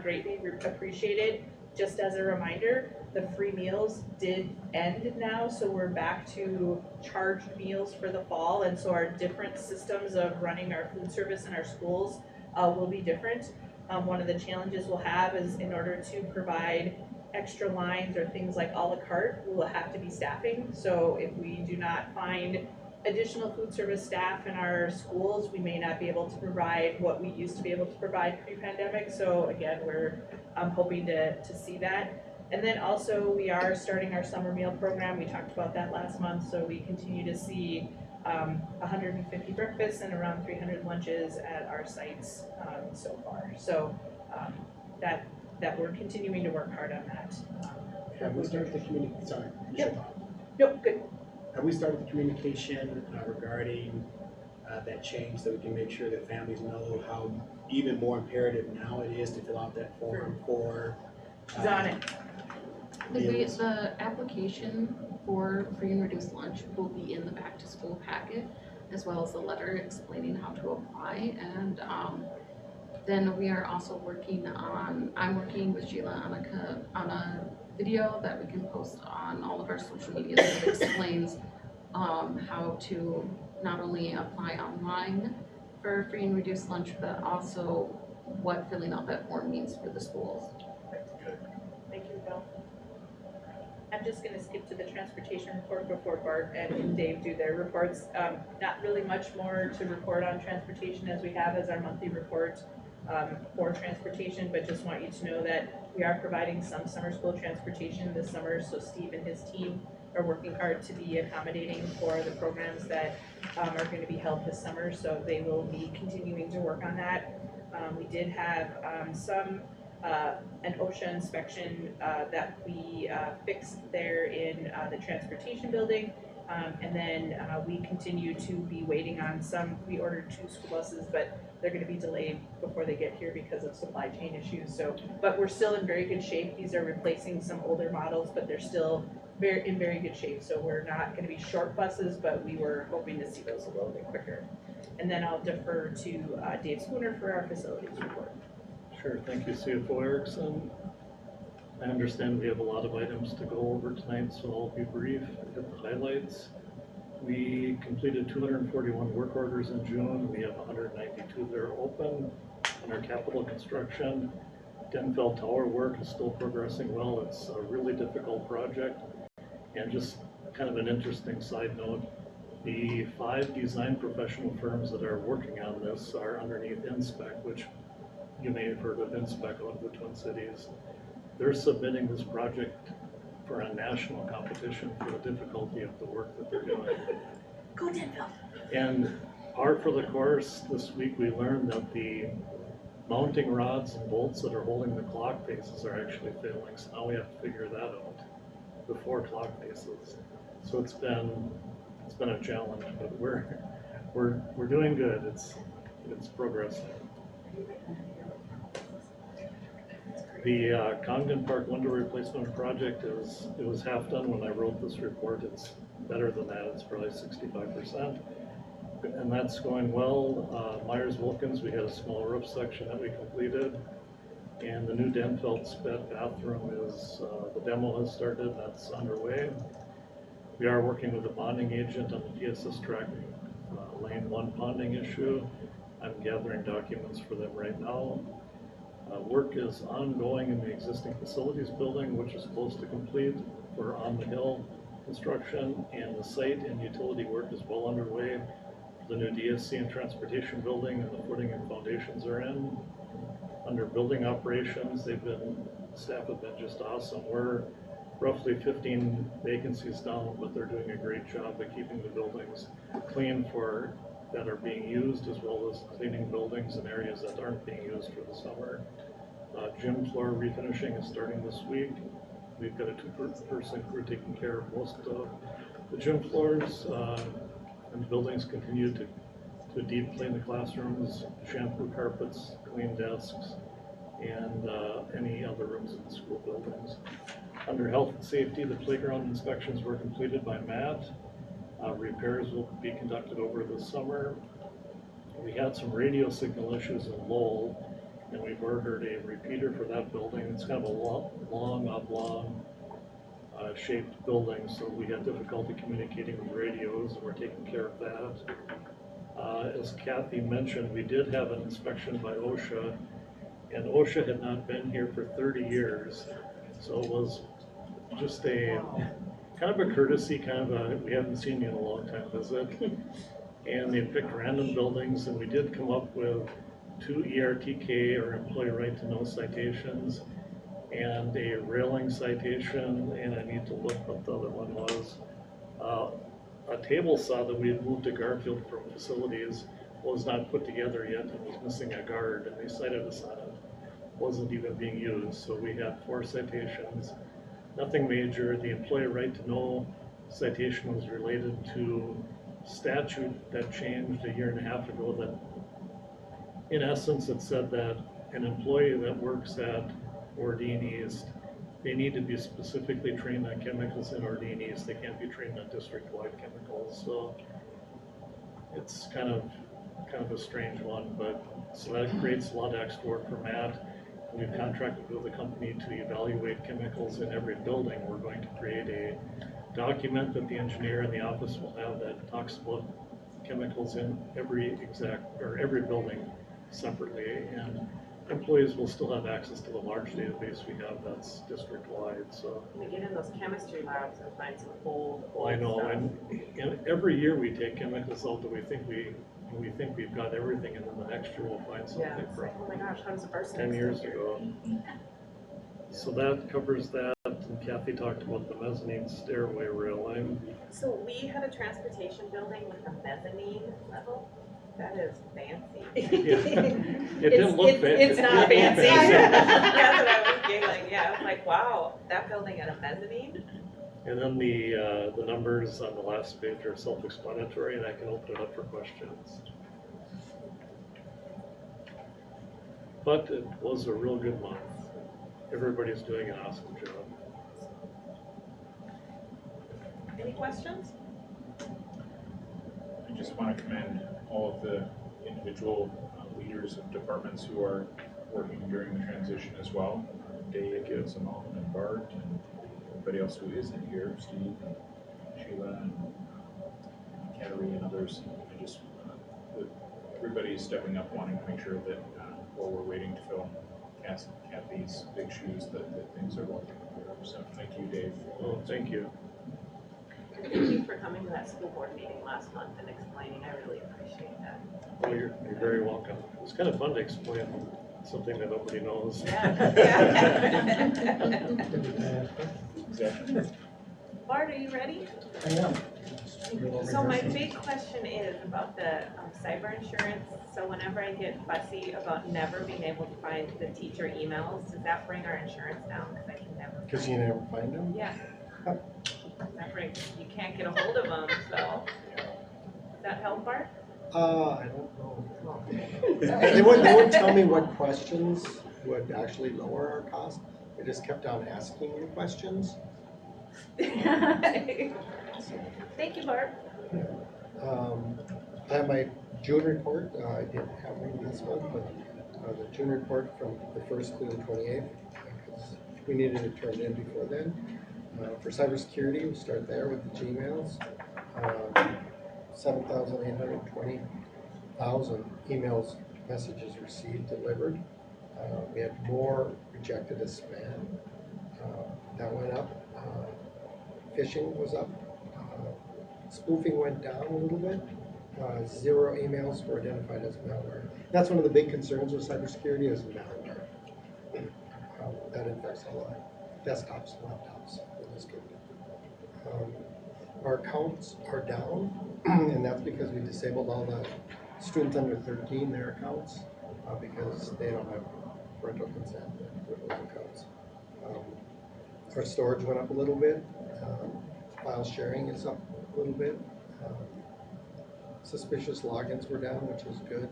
greatly appreciated. Just as a reminder, the free meals did end now, so we're back to charged meals for the fall, and so our different systems of running our food service in our schools will be different. One of the challenges we'll have is, in order to provide extra lines or things like a la carte, we will have to be staffing. So if we do not find additional food service staff in our schools, we may not be able to provide what we used to be able to provide pre-pandemic. So again, we're hoping to see that. And then also we are starting our summer meal program. We talked about that last month. So we continue to see 150 breakfasts and around 300 lunches at our sites so far. So that we're continuing to work hard on that. Have we started the communication? Sorry. Yep. Nope, good. Have we started the communication regarding that change, so we can make sure that families know how even more imperative now it is to fill out that form for She's on it. meals? The application for free and reduced lunch will be in the back to school packet, as well as the letter explaining how to apply. And then we are also working on, I'm working with Sheila on a video that we can post on all of our social media that explains how to not only apply online for free and reduced lunch, but also what filling out that form means for the schools. Thank you, Bill. I'm just gonna skip to the transportation report before Bart and Dave do their reports. Not really much more to report on transportation as we have as our monthly report for transportation, but just want you to know that we are providing some summer school transportation this summer. So Steve and his team are working hard to be accommodating for the programs that are going to be held this summer. So they will be continuing to work on that. We did have an OSHA inspection that we fixed there in the transportation building. And then we continue to be waiting on some. We ordered 2 school buses, but they're going to be delayed before they get here because of supply chain issues. So, but we're still in very good shape. These are replacing some older models, but they're still in very good shape. So we're not going to be short buses, but we were hoping to see those a little bit quicker. And then I'll defer to Dave Spooner for our facilities report. Sure, thank you, CFO Erickson. I understand we have a lot of items to go over tonight, so I'll be brief, hit the highlights. We completed 241 work orders in June. We have 192 that are open in our capital construction. Denfeld Tower work is still progressing well. It's a really difficult project. And just kind of an interesting side note, the 5 design professional firms that are working on this are underneath InSpec, which you may have heard of InSpec out of the Twin Cities. They're submitting this project for a national competition for the difficulty of the work that they're doing. Go Denville. And par for the course, this week we learned that the mounting rods and bolts that are holding the clock faces are actually failing. So now we have to figure that out before clock faces. So it's been a challenge, but we're doing good. It's progressing. The Congdon Park window replacement project it was half done when I wrote this report. It's better than that. It's probably 65%. And that's going well. Myers Wilkins, we had a small roof section that we completed. And the new Denfeld sped bathroom is, the demo has started, that's underway. We are working with a bonding agent on the PSS track lane 1 bonding issue. I'm gathering documents for them right now. Work is ongoing in the existing facilities building, which is close to complete for on the hill construction, and the site and utility work is well underway. The new DSC and transportation building and the footing and foundations are in. Under building operations, staff have been just awesome. We're roughly 15 vacancies down, but they're doing a great job of keeping the buildings clean that are being used, as well as cleaning buildings in areas that aren't being used for the summer. Gym floor refinishing is starting this week. We've got a 2-person crew taking care of most of the gym floors, and buildings continue to deep clean the classrooms, shampoo carpets, clean desks, and any other rooms in the school buildings. Under health and safety, the playground inspections were completed by Matt. Repairs will be conducted over the summer. We had some radio signal issues in Lowell, and we've ordered a repeater for that building. It's kind of a long oblong shaped building, so we had difficulty communicating with radios, and we're taking care of that. As Kathy mentioned, we did have an inspection by OSHA, and OSHA had not been here for 30 years, so it was just a kind of a courtesy, we haven't seen you in a long time visit. And they picked random buildings, and we did come up with 2 ERTK, or employee right to know citations, and a railing citation, and I need to look what the other one was. A table saw that we had moved to Garfield from facilities was not put together yet and was missing a guard, and they cited us on it. Wasn't even being used, so we had 4 citations. Nothing major. The employee right to know citation was related to statute that changed a 1.5 years ago that, in essence, it said that an employee that works at Ordine East, they need to be specifically trained on chemicals in Ordine East. They can't be trained on district-wide chemicals. So it's kind of a strange one, but so that creates a lot of extra work for Matt. We've contracted with a company to evaluate chemicals in every building. We're going to create a document that the engineer in the office will have that talks about chemicals in every building separately, and employees will still have access to the large database we have that's district-wide. So They get in those chemistry labs and find some old I know, stuff. and every year we take chemicals out that we think we've got everything, and then the next year we'll find Yeah, something it's from like, oh my gosh, how does arsenic 10 years still ago. So that covers that, and Kathy talked about the mezzanine stairway railing. So we have a transportation building with a mezzanine level. That is fancy. It didn't look fancy. It's not fancy. That's what I was thinking, I was like, wow, that building had a mezzanine? And then the numbers on the last page are self-explanatory, and I can open it up for questions. But it was a real good month. Everybody's doing an awesome job. Any questions? I just want to commend all of the individual leaders of departments who are working during the transition as well. Dave, Simone, and Bart, and everybody else who isn't here, Steve, and Sheila, and Kathy, and others. I just, everybody is stepping up, wanting to make sure that while we're waiting to fill Kathy's big shoes, that things are working. So thank you, Dave. Oh, thank you. Thank you for coming to that school board meeting last month and explaining. I really appreciate that. Well, you're very welcome. It's kind of fun to explain something that nobody knows. Yeah. Exactly. Bart, are you ready? I am. So my big question is about the cyber insurance. So whenever I get fussy about never being able to find the teacher emails, does that bring our insurance down? Because I can never. Because you never find them? Yeah. That brings, you can't get a hold of them, so. Does that help, Bart? I don't know. They wouldn't tell me what questions would actually lower our cost. They just kept on asking me questions. Thank you, Bart. I have my June report. I didn't have one this month, but the June report from the 1st through the 28th, because we needed it turned in before then. For cybersecurity, we start there with the Gmails. 7,820 emails, messages received, delivered. We had more rejected as spam. That went up. Phishing was up. Spoofing went down a little bit. 0 emails were identified as malware. That's one of the big concerns with cybersecurity is malware. That infects a lot of desktops, laptops in this district. Our accounts are down, and that's because we disabled all the students under 13, their accounts, because they don't have parental consent for those accounts. Our storage went up a little bit. File sharing is up a little bit. Suspicious logins were down, which is good.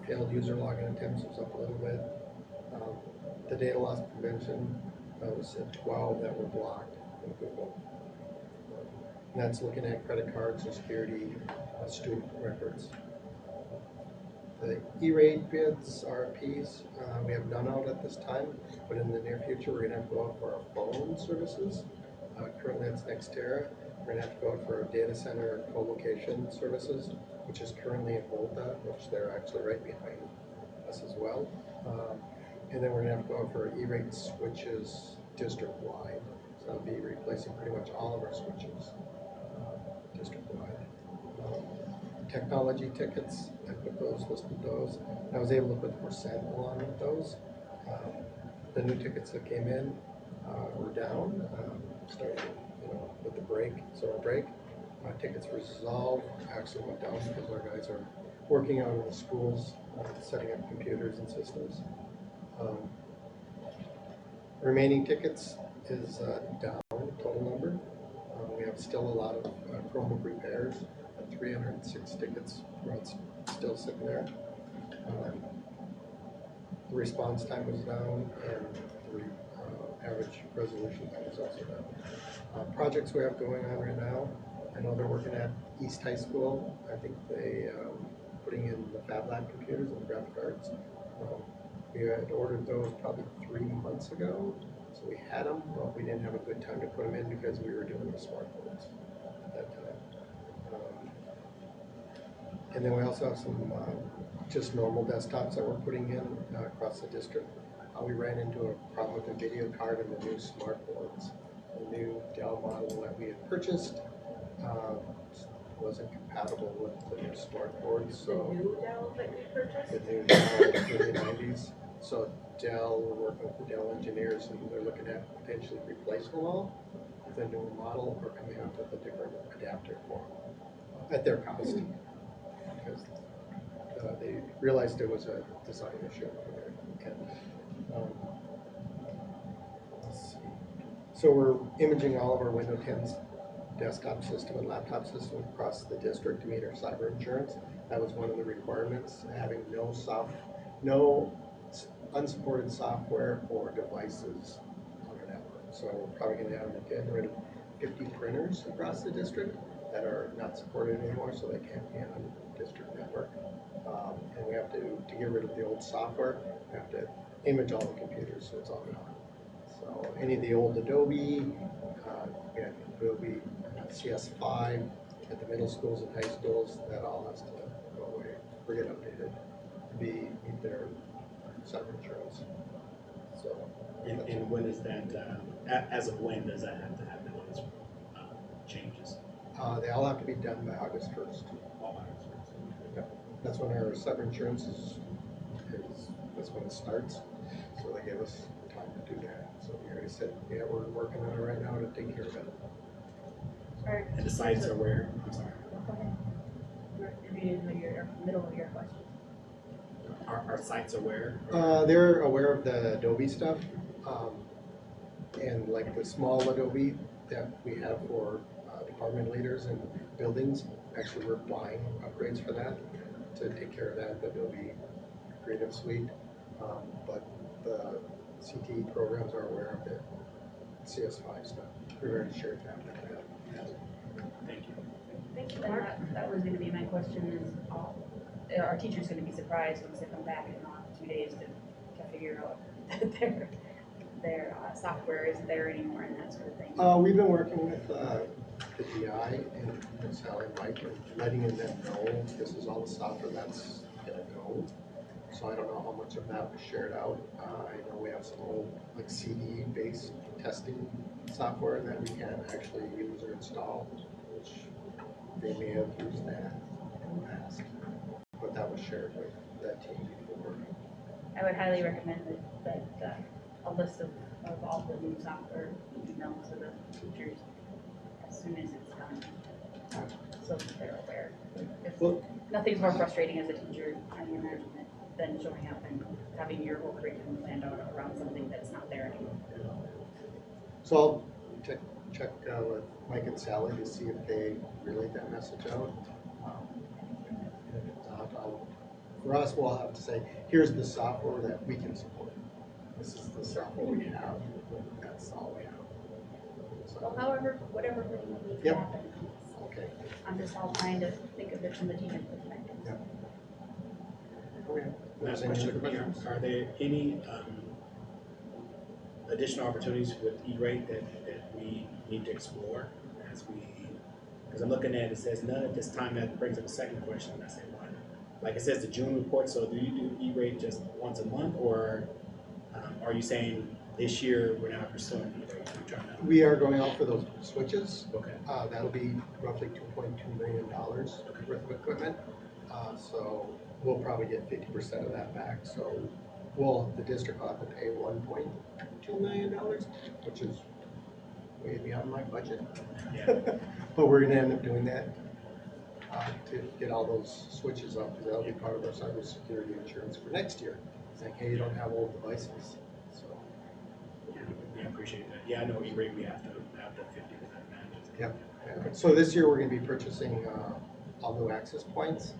Failed user login attempts was up a little bit. The data loss prevention was at 12 that were blocked in Google. And that's looking at credit cards, Social Security, student records. The E-rate bids, RFPs, we have none out at this time, but in the near future, we're gonna have to go out for our phone services. Currently it's Nextera. We're gonna have to go out for our data center co-location services, which is currently in Volta, which they're actually right behind us as well. And then we're gonna have to go out for our E-rate switches district-wide. So that'll be replacing pretty much all of our switches district-wide. Technology tickets, I put those, listed those. I was able to put the percent along with those. The new tickets that came in were down, starting with the break, summer break. Tickets resolved actually went down because our guys are working out in the schools, setting up computers and systems. Remaining tickets is down, total number. We have still a lot of Chromebook repairs. 306 tickets still sitting there. The response time was down, and the average resolution time was also down. Projects we have going on right now, I know they're working at East High School. I think they putting in the Fab Lab computers and the graphic cards. We had ordered those probably 3 months ago, so we had them, but we didn't have a good time to put them in because we were doing the smartphones at that time. And then we also have some just normal desktops that we're putting in across the district. We ran into a problem with the video card and the new smart boards. The new Dell model that we had purchased wasn't compatible with the new smart boards. The new Dell that we purchased? The new Dell early 90s. So Dell, we're working with the Dell engineers, and they're looking at potentially replacing them all with a newer model or coming up with a different adapter for them at their cost. Because they realized there was a design issue. Let's see. So we're imaging all of our Windows 10's desktop system and laptop system across the district to meet our cyber insurance. That was one of the requirements, having no unsupported software or devices on our network. So we're probably going to have to get rid of 50 printers across the district that are not supported anymore, so they can't be on the district network. And we have to get rid of the old software, we have to image all the computers so it's all gone. So any of the old Adobe, yeah, will be CS5 at the middle schools and high schools, that all has to go away, or get updated, meet their cyber insurance. So, And when is that, as of when does that have to happen, those changes? they all have to be done by August 1st. That's when our cyber insurance is, that's when it starts, so they give us time to do that. So we already said, yeah, we're working on it right now to take care of it. And the sites are where, I'm sorry, If you didn't know your middle of your question. our sites are where? They're aware of the Adobe stuff, and like the small Adobe that we have for department leaders and buildings. Actually, we're buying upgrades for that to take care of that, the Adobe Creative Suite. But the CTE programs are aware of the CS5 stuff. We've already shared that with them. Thank you. Thank you, And Mark. that was gonna be my question is, are teachers gonna be surprised once they come back in 2 days to figure out that their software isn't there anymore and that sort of thing? We've been working with the DI and Sally and Mike and letting them know this is all the software that's gonna go. So I don't know how much of that was shared out. I know we have some old like CD-based testing software that we can't actually use or install, which they may have used that in the past. But that was shared with that team before. I would highly recommend that a list of all the new software be emailed to the teachers as soon as it's done, so that they're aware. If Well- nothing's more frustrating as a teacher, I can imagine, than showing up and having your whole curriculum planned out around something that's not there anymore. So I'll check with Mike and Sally to see if they relay that message out. And if it's not, for us, we'll have to say, here's the software that we can support. This is the software we have. That's all we have. Well, So, however, whatever really needs to Yep. happen. okay. I'm just all trying to think of it from the teacher's perspective. Yep. Okay. Last Any question other for me, questions? are there any additional opportunities with E-rate that we need to explore as we, because I'm looking at it, says none at this time. That brings up a second question, and I say, what? Like it says the June report, so do you do E-rate just once a month, or are you saying this year we're not pursuing E-rate? I'm trying to, We are going out for those switches. okay. That'll be roughly $2.2 million worth of equipment. So we'll probably get 50% of that back. So the district will have to pay $1.2 million, which is way beyond my budget. Yeah. But we're gonna end up doing that to get all those switches up, because that'll be part of our cybersecurity insurance for next year. It's like, hey, you don't have old devices, so. Yeah, I appreciate that. Yeah, I know E-rate, we have to have the 50% match. Yep. Yeah. So this year, we're gonna be purchasing all new access points,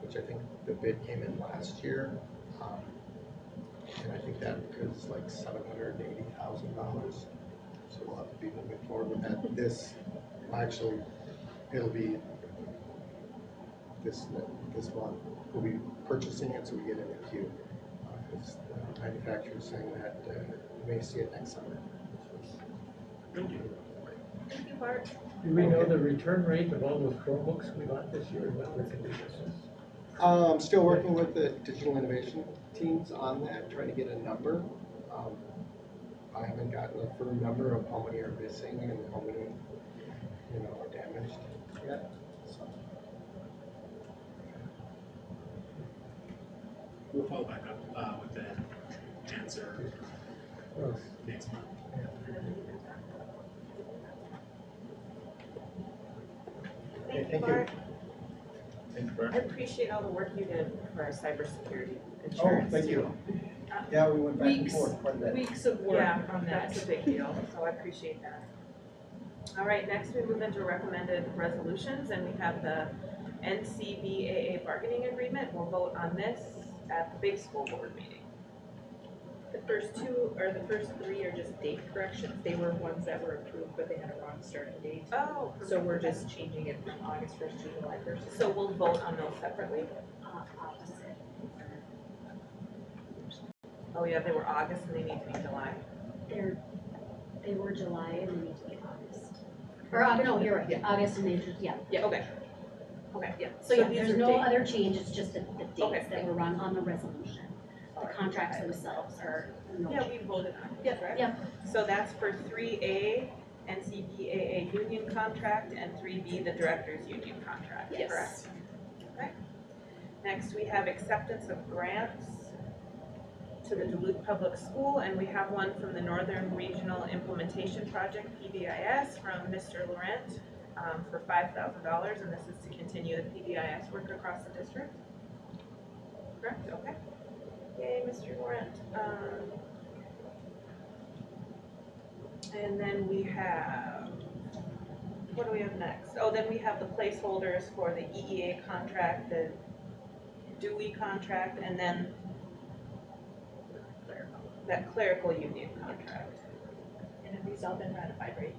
which I think the bid came in last year. And I think that is like $780,000. So we'll have to be moving forward with that. Actually, it'll be this month. We'll be purchasing it so we get in the queue. Because the manufacturer's saying that we may see it next summer. Thank you. Thank you, Bart. Do we know the return rate of all those Chromebooks we bought this year, what their condition is? Still working with the digital innovation teams on that, trying to get a number. I haven't gotten a firm number of how many are missing and how many, are damaged yet. So, We'll follow back up with that answer next month. Thank you, thank you. Bart. Thank you, Bart. I appreciate all the work you did for our cybersecurity Oh, insurance. thank you. too. Yeah, we went back and Weeks. forth quite a bit. Weeks of work Yeah, on that. that's a big deal, so I appreciate that. All right, next we move into recommended resolutions, and we have the NCBAA bargaining agreement. We'll vote on this at the big school board meeting. The first three are just date corrections. They were ones that were approved, but they had a wrong starting date. Oh. So we're just changing it from August 1st to July 1st. So we'll vote on those separately? Opposite. Oh, yeah, they were August and they need to be July. They're They were July and they need to be August. Or, no, you're right, August and they just, yeah. Yeah, okay. Okay, yeah. So yeah, these there's are no dates. other change, it's just the Okay. dates that were run on the resolution. The contracts themselves are no Yeah, change. we voted on it, correct? Yep. So that's for 3A, NCBAA union contract, and 3B, the director's union contract, Yes. correct? Okay. Next, we have acceptance of grants to the Duluth Public School, and we have one from the Northern Regional Implementation Project, PBIS, from Mr. Laurent, for $5,000, and this is to continue the PBIS work across the district. Correct, okay. Yay, Mr. Laurent. And then we have, what do we have next? Oh, then we have the placeholders for the EEA contract, the Dewey contract, and then that clerical union contract. And have these all been ratified, right?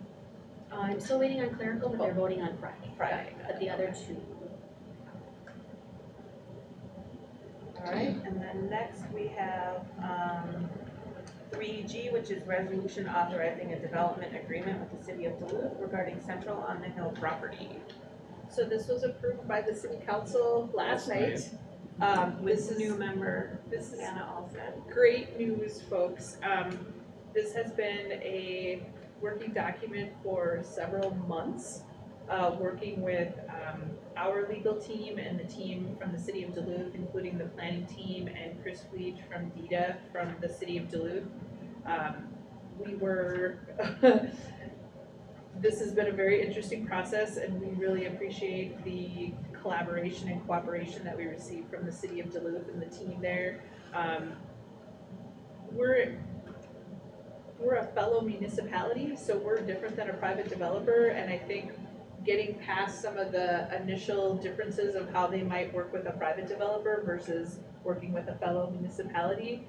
I'm still waiting on clerical, but they're voting on Friday. Friday. But the other two. All right, and then next we have 3G, which is resolution authorizing a development agreement with the city of Duluth regarding Central on the Hill property. So this was approved by the city council last night. With This is new member this is Anna Alsted. great news, folks. This has been a working document for several months, working with our legal team and the team from the city of Duluth, including the planning team and Chris Leach from DITA from the city of Duluth. This has been a very interesting process, and we really appreciate the collaboration and cooperation that we received from the city of Duluth and the team there. We're a fellow municipality, so we're different than a private developer, and I think getting past some of the initial differences of how they might work with a private developer versus working with a fellow municipality.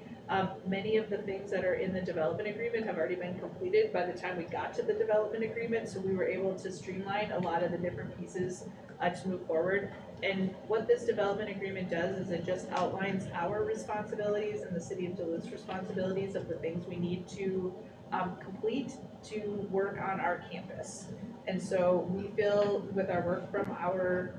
Many of the things that are in the development agreement have already been completed by the time we got to the development agreement, so we were able to streamline a lot of the different pieces to move forward. And what this development agreement does is it just outlines our responsibilities and the city of Duluth's responsibilities of the things we need to complete to work on our campus. And so we feel with our work from our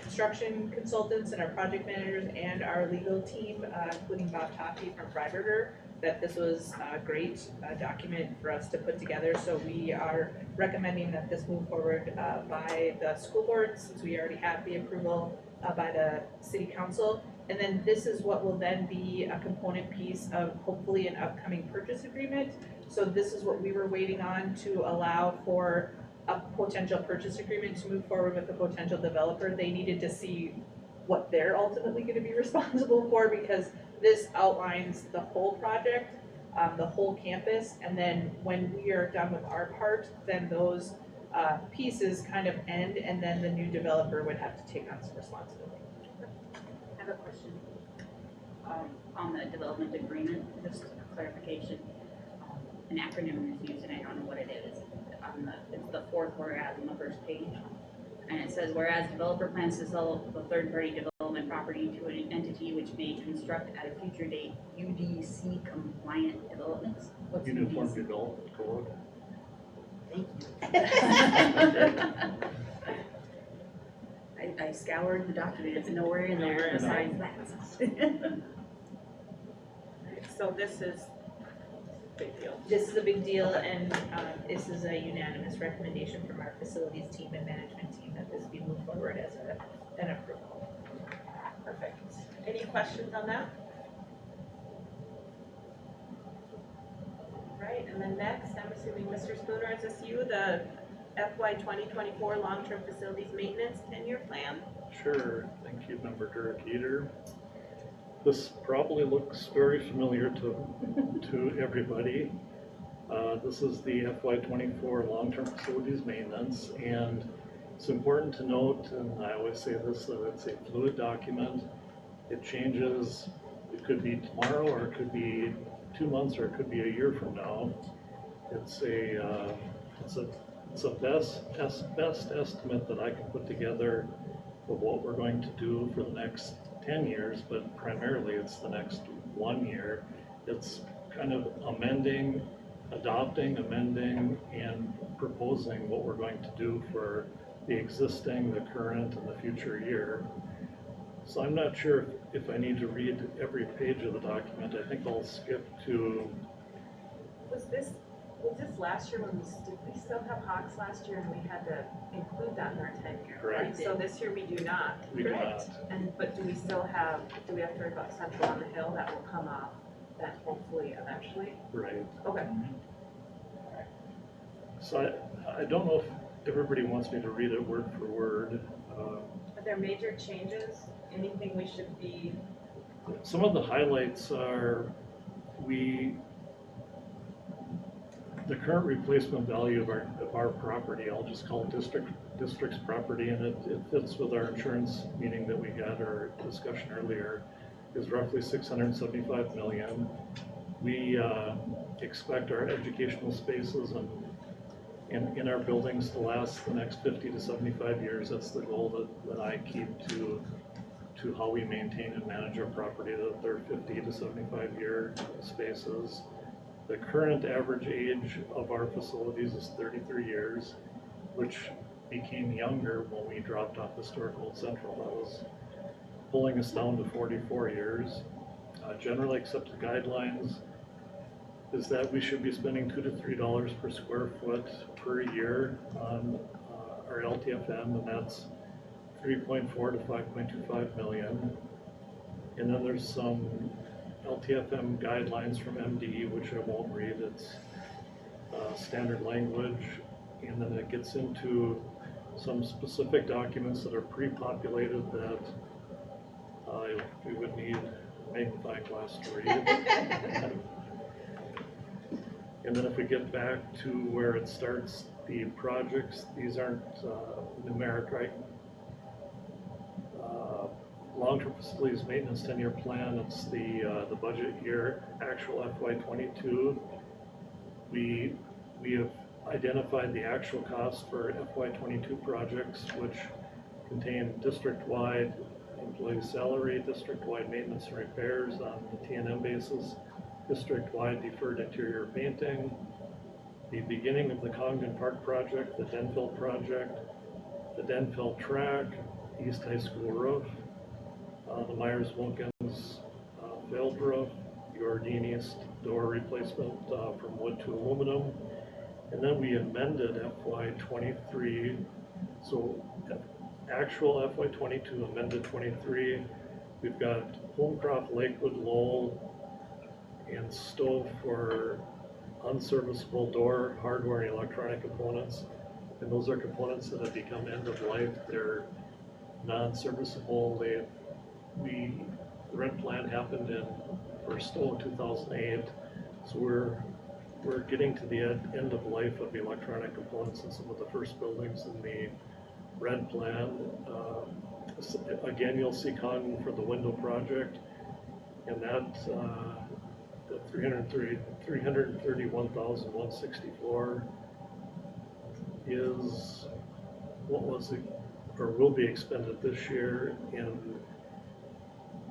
construction consultants and our project managers and our legal team, including Bob Toffey from Freiberger, that this was a great document for us to put together. So we are recommending that this move forward by the school board, since we already have the approval by the city council. And then this is what will then be a component piece of hopefully an upcoming purchase agreement. So this is what we were waiting on to allow for a potential purchase agreement to move forward with a potential developer. They needed to see what they're ultimately gonna be responsible for, because this outlines the whole project, the whole campus, and then when we are done with our part, then those pieces kind of end, and then the new developer would have to take on some responsibility. I have a question. On the development agreement, just a clarification. An acronym is used and I don't know what it is. It's the fourth whereas on the first page. And it says, whereas developer plans to sell the third-party development property to an entity which may construct at a future date UDC compliant developments. What's Uniform UDC? Development Code. I scoured the document, it's nowhere in there besides that. So this is big deal. This is a big deal, and this is a unanimous recommendation from our facilities team and management team that this be moved forward as an approval. Perfect. Any questions on that? Right, and then next, I'm assuming Mr. Spooner, is this you, the FY 2024 long-term facilities maintenance 10-year plan? Sure, thank you, Member Dirk Eater. This probably looks very familiar to everybody. This is the FY24 long-term facilities maintenance, and it's important to note, and I always say this, that it's a fluid document. It changes, it could be tomorrow, or it could be 2 months, or it could be a year from now. It's a best estimate that I can put together of what we're going to do for the next 10 years, but primarily it's the next 1 year. It's kind of amending adopting, amending, and proposing what we're going to do for the existing, the current, and the future year. So I'm not sure if I need to read every page of the document. I think I'll skip to, Was this last year when did we still have Hawks last year and we had to include that in our tenure? Correct. So this year we do not, we do correct? not. But do we have to worry about Central on the Hill that will come off then hopefully eventually? Right. Okay. So I don't know if everybody wants me to read it word for word. Are there major changes? Anything we should be? Some of the highlights are the current replacement value of our property, I'll just call it district's property, and it fits with our insurance meeting that we had, our discussion earlier, is roughly $675 million. We expect our educational spaces and in our buildings to last the next 50 to 75 years. That's the goal that I keep to how we maintain and manage our property, that they're 50 to 75 year spaces. The current average age of our facilities is 33 years, which became younger when we dropped off Historic Old Central. That was pulling us down to 44 years. Generally accepted guidelines is that we should be spending $2 to $3 per square foot per year on our LTFM, and that's 3.4 to 5.25 million. And then there's some LTFM guidelines from MD, which I won't read. It's standard language, and then it gets into some specific documents that are pre-populated that we would need a magnifying glass to read. And then if we get back to where it starts, the projects, these aren't numeric, right? Long-term facilities maintenance 10-year plan, it's the budget year, actual FY22. We have identified the actual cost for FY22 projects, which contain district-wide employee salary, district-wide maintenance and repairs on the T&M basis, district-wide deferred interior painting, the beginning of the Congdon Park project, the Denville project, the Denville track, East High School roof, the Myers-Wilkins failed roof, the Ordine East door replacement from wood to aluminum, and then we amended FY23. So actual FY22, amended 23. We've got Holmcroft, Lakewood, Lowell, and Stove for unserviceable door, hardware, and electronic components. And those are components that have become end of life. They're non-serviceable. The rent plan happened for Stove 2008. So we're getting to the end of life of electronic components in some of the first buildings in the red plan. Again, you'll see Congdon for the window project, and that the 331,164 is what was it, or will be expended this year, and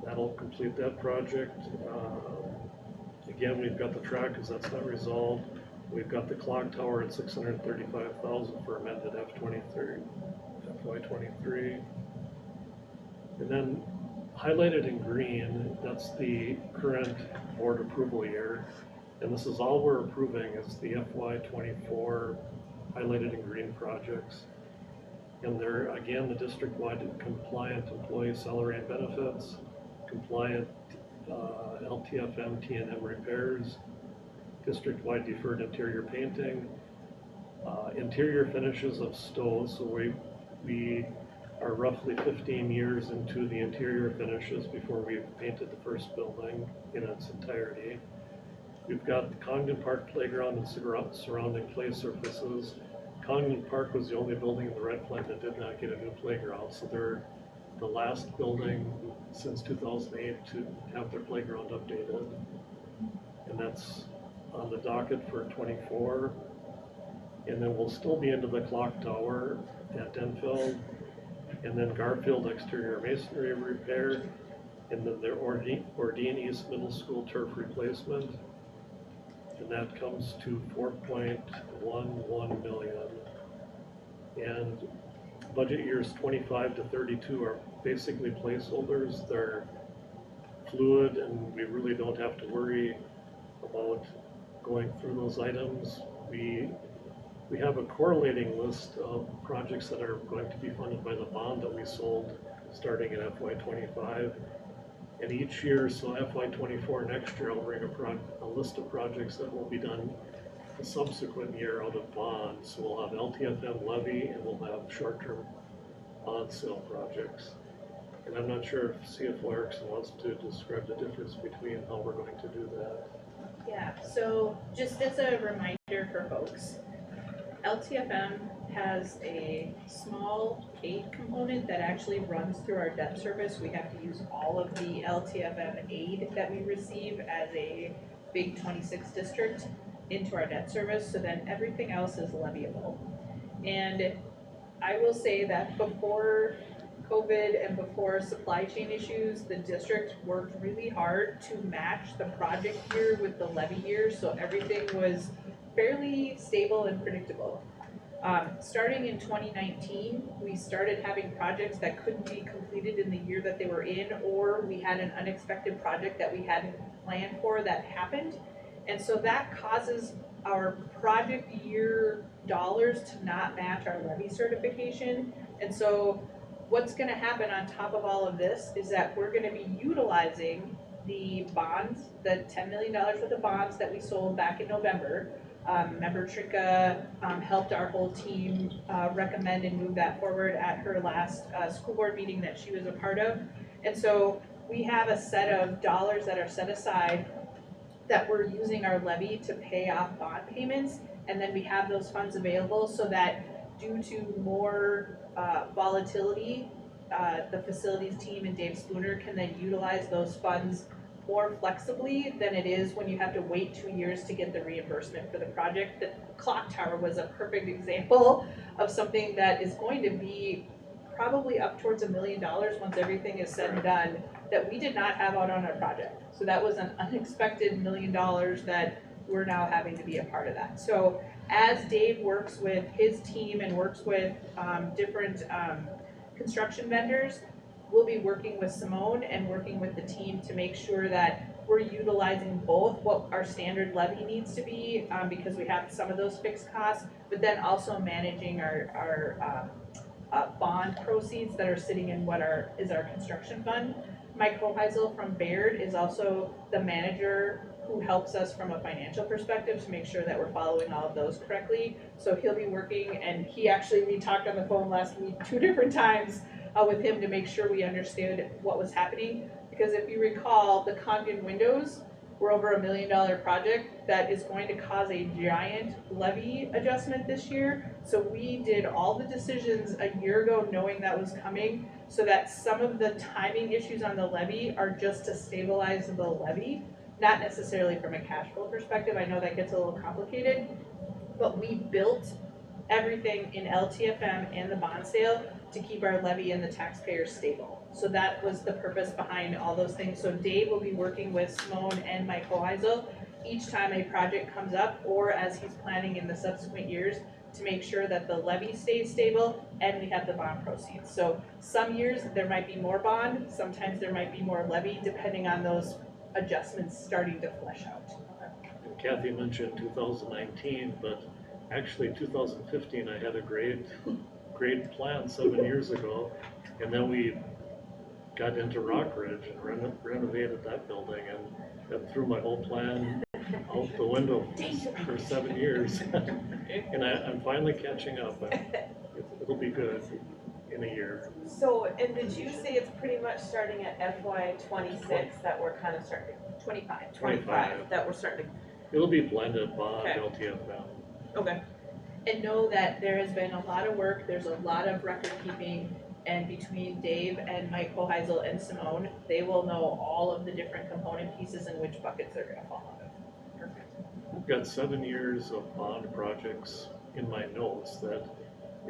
that'll complete that project. Again, we've got the track because that's not resolved. We've got the clock tower at 635,000 for amended FY23. And then highlighted in green, that's the current board approval year. And this is all we're approving is the FY24 highlighted in green projects. And they're, again, the district-wide compliant employee salary and benefits, compliant LTFM, T&M repairs, district-wide deferred interior painting, interior finishes of stoves. So we are roughly 15 years into the interior finishes before we've painted the first building in its entirety. We've got the Congdon Park playground and surrounding play surfaces. Congdon Park was the only building in the red plan that did not get a new playground, so they're the last building since 2008 to have their playground updated. And that's on the docket for 24. And then we'll still be into the clock tower at Denville, and then Garfield exterior masonry repair, and then their Ordine East Middle School turf replacement. and that comes to 4.11 million. And budget years 25 to 32 are basically placeholders. They're fluid, and we really don't have to worry about going through those items. We have a correlating list of projects that are going to be funded by the bond that we sold starting in FY25. And each year, so FY24 next year, I'll bring a list of projects that will be done the subsequent year out of bonds. So we'll have LTFM levy, and we'll have short-term bond sale projects. And I'm not sure if CFO Erickson wants to describe the difference between how we're going to do that. Yeah, so just as a reminder for folks, LTFM has a small aid component that actually runs through our debt service. We have to use all of the LTFM aid that we receive as a big 26 district into our debt service, so then everything else is leviable. And I will say that before COVID and before supply chain issues, the district worked really hard to match the project year with the levy year, so everything was fairly stable and predictable. Starting in 2019, we started having projects that couldn't be completed in the year that they were in, or we had an unexpected project that we hadn't planned for that happened. And so that causes our project year dollars to not match our levy certification. And so what's gonna happen on top of all of this is that we're gonna be utilizing the bonds, the $10 million worth of bonds that we sold back in November. Member Trinka helped our whole team recommend and move that forward at her last school board meeting that she was a part of. And so we have a set of dollars that are set aside that we're using our levy to pay off bond payments, and then we have those funds available so that due to more volatility, the facilities team and Dave Spooner can then utilize those funds more flexibly than it is when you have to wait 2 years to get the reimbursement for the project. The clock tower was a perfect example of something that is going to be probably up towards $1 million once everything is said and done, that we did not have out on our project. So that was an unexpected $1 million that we're now having to be a part of that. So as Dave works with his team and works with different construction vendors, we'll be working with Simone and working with the team to make sure that we're utilizing both what our standard levy needs to be, because we have some of those fixed costs, but then also managing our bond proceeds that are sitting in what is our construction fund. Mike Hoheisel from Baird is also the manager who helps us from a financial perspective to make sure that we're following all of those correctly. So he'll be working, and we talked on the phone last week 2 different times with him to make sure we understood what was happening. Because if you recall, the Congdon windows were over $1 million project that is going to cause a giant levy adjustment this year. So we did all the decisions a year ago knowing that was coming, so that some of the timing issues on the levy are just to stabilize the levy, not necessarily from a cash flow perspective. I know that gets a little complicated, but we built everything in LTFM and the bond sale to keep our levy and the taxpayers stable. So that was the purpose behind all those things. So Dave will be working with Simone and Mike Hoheisel each time a project comes up, or as he's planning in the subsequent years, to make sure that the levy stays stable and we have the bond proceeds. So some years there might be more bond, sometimes there might be more levy, depending on those adjustments starting to flesh out. And Kathy mentioned 2019, but actually 2015 I had a great plan 7 years ago, and then we got into Rockridge and renovated that building, and that threw my whole plan out the window for 7 years. And I'm finally catching up. It'll be good in a year. So, and did you say it's pretty much starting at FY 26 that we're kind of starting? 25 that we're starting to. It'll be blended bond, Okay. LTFM. Okay. And know that there has been a lot of work, there's a lot of record keeping, and between Dave and Mike Hoheisel and Simone, they will know all of the different component pieces and which buckets they're gonna fall out of. Perfect. I've got 7 years of bond projects in my notes that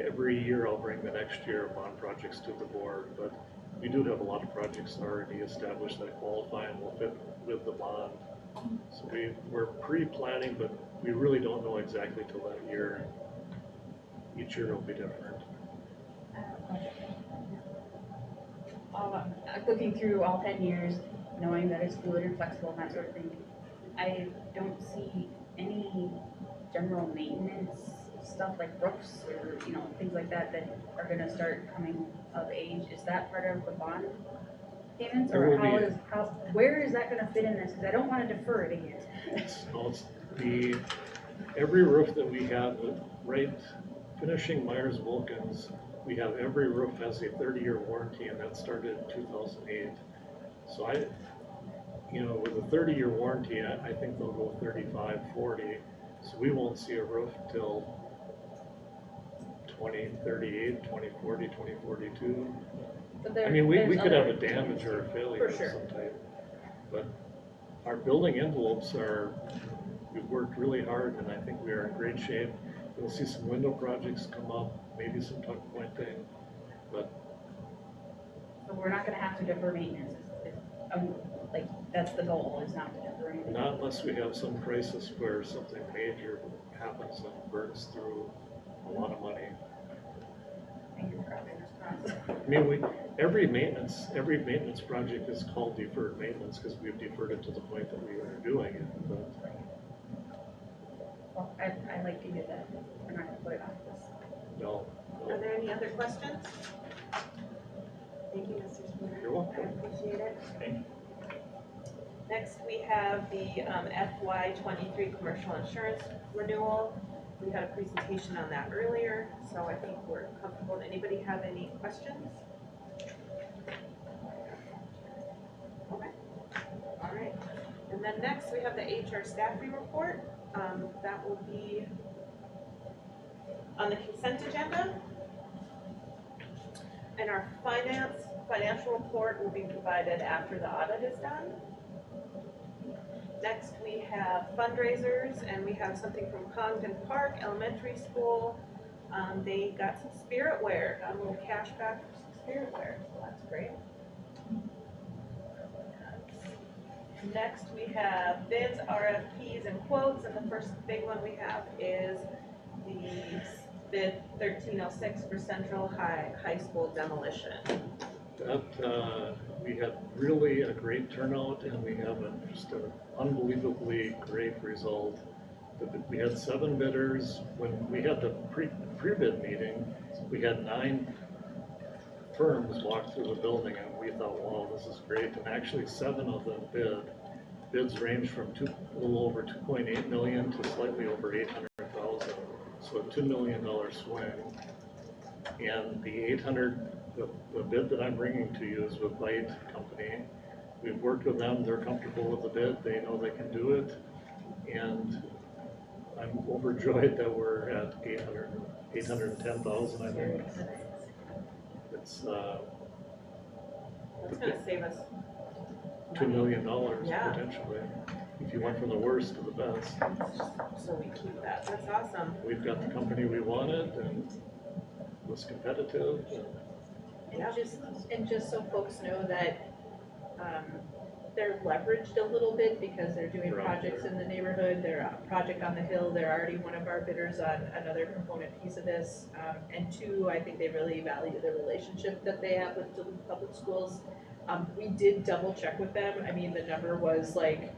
every year I'll bring the next year of bond projects to the board, but we do have a lot of projects already established that qualify and will fit with the bond So we're pre-planning, but we really don't know exactly till that year. Each year will be different. Looking through all 10 years, knowing that it's fluid and flexible and that sort of thing, I don't see any general maintenance stuff like roofs or, things like that that are gonna start coming of age. Is that part of the bond payments, There or will be. where is that gonna fit in this? Because I don't wanna defer it again. Every roof that we have, right, finishing Myers Vulcans, we have every roof has a 30-year warranty, and that started in 2008. So with a 30-year warranty, I think they'll go 35, 40. So we won't see a roof till 2038, 2040, 2042. But We could have a other- damage or a failure of For sure. some type. But our building envelopes we've worked really hard, and I think we are in great shape. We'll see some window projects come up, maybe some tuck pointing, but So we're not gonna have to defer maintenance. That's the goal, is not to defer anything. not unless we have some crisis where something major happens and burns through a lot of money. Fingers crossed. Every maintenance project is called deferred maintenance because we've deferred it to the point that we are doing it, but Well, I like to hear that. We're not gonna put it off this. no. Are there any other questions? Thank you, Mr. Spooner. You're welcome. I appreciate it. Thank you. Next, we have the FY '23 commercial insurance renewal. We had a presentation on that earlier, so I think we're comfortable. Anybody have any questions? Okay, all right. And then next, we have the HR staffing report. That will be on the consent agenda. And our financial report will be provided after the audit is done. Next, we have fundraisers, and we have something from Congdon Park Elementary School. They got some spiritware, got a little cash back for some spiritware, so that's great. Next, we have bids, RFPs, and quotes, and the first big one we have is the bid 1306 for Central High School demolition. That, we had really a great turnout, and we have just an unbelievably great result. We had 7 bidders. When we had the pre-bid meeting, we had 9 firms walk through the building, and we thought, wow, this is great. And actually 7 of them bid. Bids range from a little over 2.8 million to slightly over 800,000. So a $2 million swing. And the bid that I'm bringing to you is with Light Company. We've worked with them, they're comfortable with the bid, they know they can do it. And I'm overjoyed that we're at 810,000, I think. It's That's gonna save us $2 million Yeah. potentially, if you went from the worst to the best. so we keep that. That's awesome. We've got the company we wanted and was competitive. Yeah. And just so folks know that, they're leveraged a little bit because they're doing Right. projects in the neighborhood, they're a project on the hill, they're already one of our bidders on another component piece of this. And 2, I think they really value the relationship that they have with Duluth Public Schools. We did double check with them, the number was like,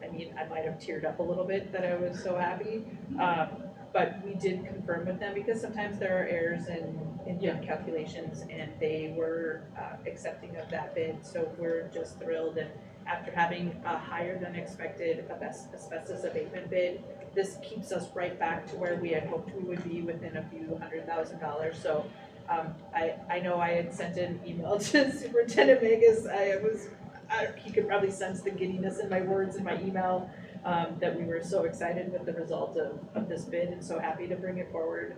I might have teared up a little bit that I was so happy. But we did confirm with them because sometimes there are errors in bid calculations, and they were accepting of that bid. So we're just thrilled, and after having a higher than expected asbestos abatement bid, this keeps us right back to where we had hoped we would be within a few $100,000. So I know I had sent an email to Superintendent Vegas. He could probably sense the giddiness in my words in my email. That we were so excited with the result of this bid, and so happy to bring it forward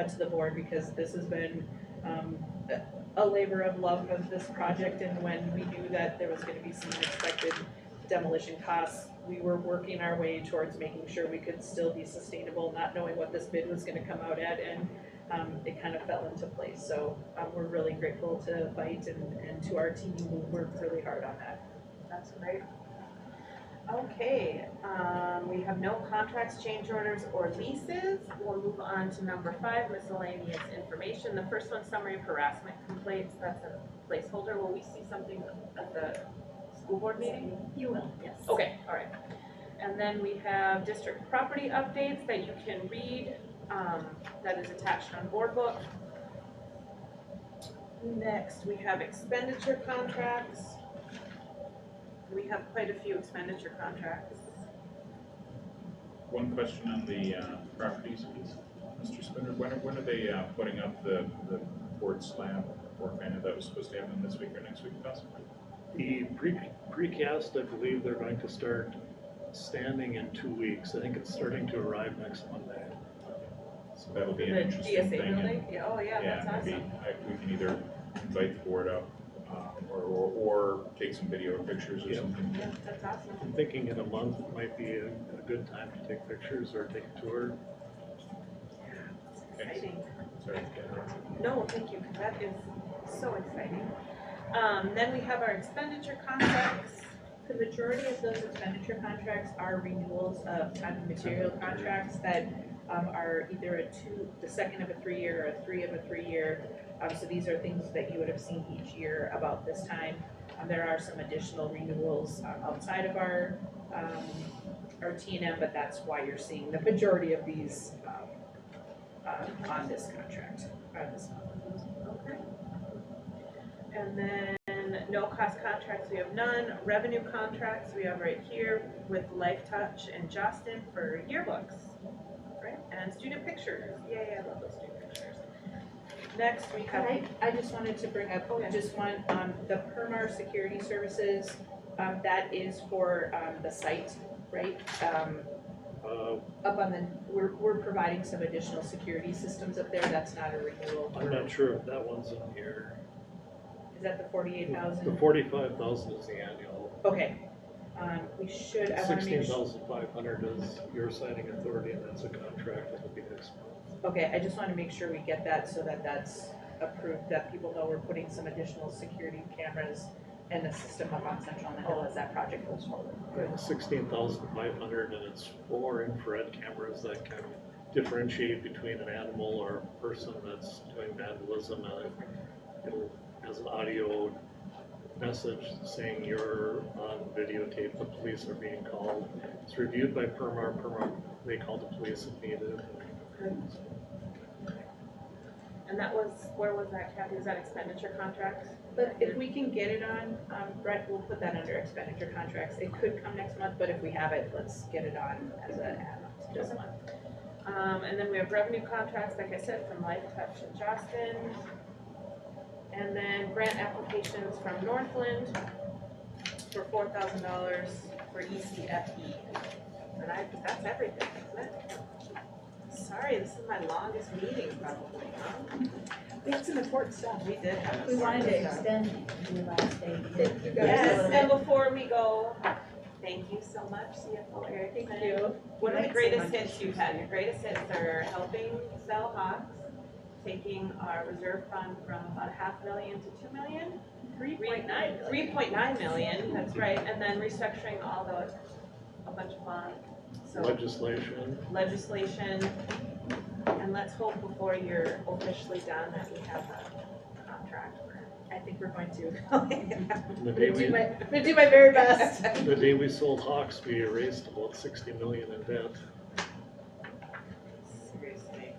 to the board, because this has been a labor of love of this project. And when we knew that there was going to be some unexpected demolition costs, we were working our way towards making sure we could still be sustainable, not knowing what this bid was going to come out at, and it kind of fell into place. So we're really grateful to Vite and to our team who worked really hard on that. That's great. Okay, we have no contracts, change orders, or leases. We'll move on to number 5, miscellaneous information. The first one, summary of harassment complaints. That's a placeholder. Will we see something at the school board meeting? You will, yes. Okay, all right. And then we have district property updates that you can read, that is attached on board book. Next, we have expenditure contracts. We have quite a few expenditure contracts. One question on the properties, please. Mr. Spinner, when are they putting up the board slab or banner that was supposed to happen this week or next week possibly? The precast, I believe they're going to start standing in 2 weeks. I think it's starting to arrive next Monday. So that'll be The an interesting DSA thing. and- building? Yeah, oh yeah, that's maybe awesome. we can either invite the board up or take some video or pictures or Yeah. something. Yeah, that's awesome. I'm thinking in a month might be a good time to take pictures or take a tour. Exciting. Sorry to get interrupted. No, thank you, because that is so exciting. Then we have our expenditure contracts. The majority of those expenditure contracts are renewals of time and material contracts that are either the second of a 3-year or a 3 of a 3-year. So these are things that you would have seen each year about this time. There are some additional renewals outside of our T&M, but that's why you're seeing the majority of these on this contract, on this month. Okay. And then no cost contracts, we have none. Revenue contracts, we have right here with Life Touch and Justin for yearbooks, right? And student pictures. Yay, I love those student pictures. Next, we have. I just wanted to bring up just one, the Permar Security Services, that is for the site, right? Up on the, we're providing some additional security systems up there, that's not a renewal. I'm not sure if that one's in here. Is that the 48,000? The 45,000 is the annual. Okay, we should, I wanna make sure. 16,500 is your signing authority, and that's a contract that'll be next month. Okay, I just wanna make sure we get that so that that's approved, that people know we're putting some additional security cameras and the system up on Central on the Hill as that project goes forward. 16,500, and it's 4 infrared cameras that can differentiate between an animal or a person that's doing vandalism. It'll has an audio message saying you're on videotape, the police are being called. It's reviewed by Permar, they call the police if needed. And that was, where was that, Kathy? Was that expenditure contracts? But if we can get it on, Brett, we'll put that under expenditure contracts. It could come next month, but if we have it, let's get it on as an add-on to this month. And then we have revenue contracts, like I said, from Life Touch and Justin. And then grant applications from Northland for $4,000 for ECFE. And that's everything, isn't it? Sorry, this is my longest meeting probably, huh? We had some important stuff. We did have. We wanted to stuff. extend your last day. Thank you guys. Yes, and before we go, thank you so much, CFO Erickson. Thank you. What are the greatest hits you've had? Your greatest hits are helping sell Hawks, taking our reserve fund from about $500,000 to $2 million. 3.9 million. 3.9 million, that's right, and then restructuring a bunch of bonds. So legislation, and let's hope before you're officially done that we have a contract for. I think we're going to. The day I'm gonna do my very best. The day we sold Hawks, we erased about 60 million in debt. Seriously.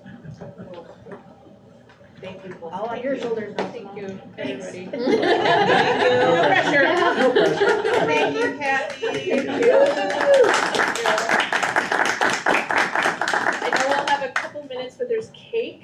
Thank you both. All on your shoulders, now. Thank you, Thanks. everybody. Thank you. No pressure. No pressure. Thank you, Kathy. Thank you. I know we'll have a couple minutes, but there's cake